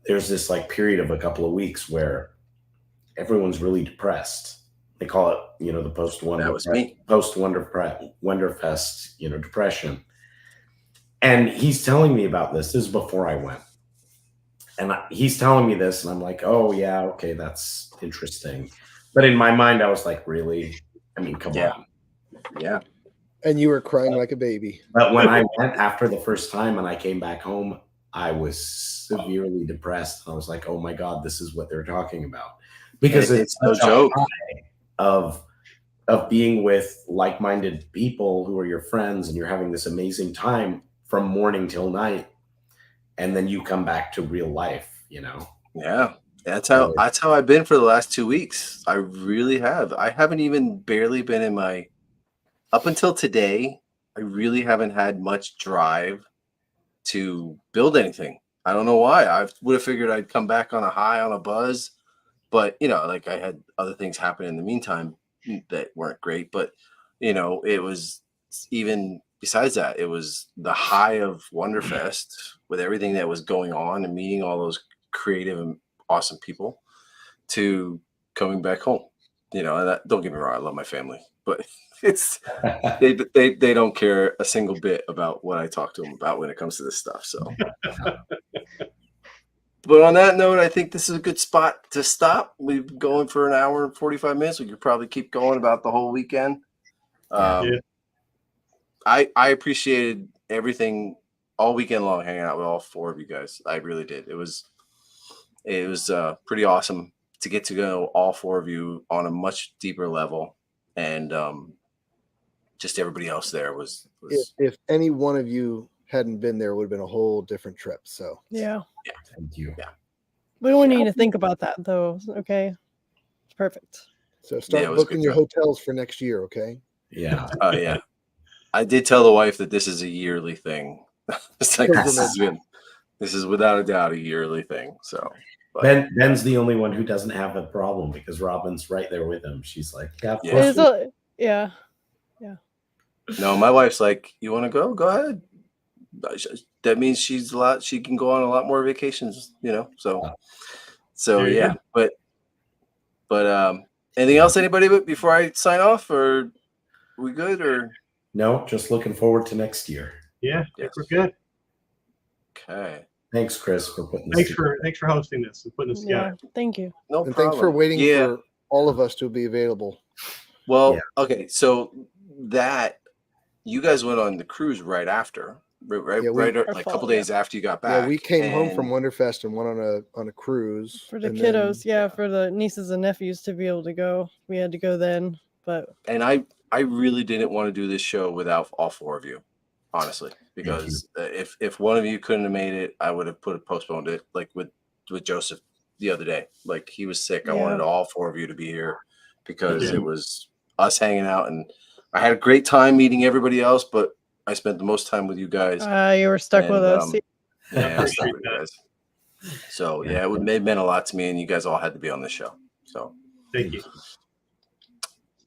there's this like period of a couple of weeks where everyone's really depressed. They call it, the post Wonderfest, depression. And he's telling me about this. This is before I went. And he's telling me this, and I'm like, oh, yeah, okay, that's interesting. But in my mind, I was like, really? I mean, come on. Yeah. And you were crying like a baby. But when I went after the first time and I came back home, I was severely depressed. I was like, oh, my God, this is what they're talking about. Because it's no joke of being with like-minded people who are your friends, and you're having this amazing time from morning till night. And then you come back to real life, Yeah, that's how I've been for the last 2 weeks. I really have. I haven't even barely been in up until today. I really haven't had much drive to build anything. I don't know why. I would have figured I'd come back on a high, on a buzz, but like I had other things happen in the meantime that weren't great. But it was even. Besides that, it was the high of Wonderfest with everything that was going on and meeting all those creative and awesome people to coming back home. And don't get me wrong, I love my family, but it's they don't care a single bit about what I talk to them about when it comes to this stuff. So, but on that note, I think this is a good spot to stop. We've been going for an hour and 45 minutes. We could probably keep going about the whole weekend. I appreciated everything all weekend long, hanging out with all four of you guys. I really did. It was pretty awesome to get to know all four of you on a much deeper level, and just everybody else there was. If any one of you hadn't been there, it would have been a whole different trip. So yeah, thank you. Yeah, we don't need to think about that though. Okay, it's perfect. So start booking your hotels for next year. Okay. Yeah. Yeah. I did tell the wife that this is a yearly thing. It's like this is without a doubt a yearly thing. So Ben's the only one who doesn't have a problem because Robin's right there with him. She's like, yeah. No, my wife's like, you want to go? Go ahead. That means she can go on a lot more vacations, So yeah. But anything else, anybody? Before I sign off, or are we good? Or no, just looking forward to next year. Yeah, I think we're good. Okay. Thanks, Chris, for putting this together. Thanks for hosting this and putting this together. Thank you. No and problem. Thanks for waiting for all of us to be available. Well, okay, so that you guys went on the cruise right after, right, like a couple days after you got back. Yeah, we came home from Wonderfest and went on a cruise for the kiddos. For the nieces and nephews to be able to go. We had to go then, but I really didn't want to do this show without all four of you, honestly, because if one of you couldn't have made it, I would have postponed it, like with Joseph the other day. Like he was sick. I wanted all four of you to be here because it was us hanging out, and I had a great time meeting everybody else, but I spent the most time with you guys. You were stuck with us. Yeah, I was stuck with you guys. So yeah, it meant a lot to me, and you guys all had to be on the show. So thank you.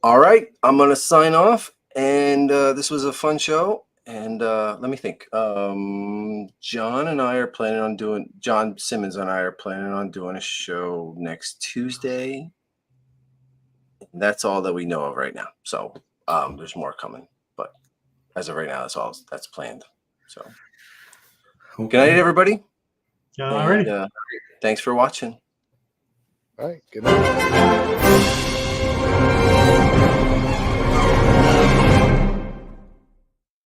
All right, I'm gonna sign off, and this was a fun show. And let me think. John Simmons and I are planning on doing a show next Tuesday. That's all that we know of right now. So there's more coming, but as of right now, that's planned. So good night, everybody. All right. Thanks for watching. All right. Good night.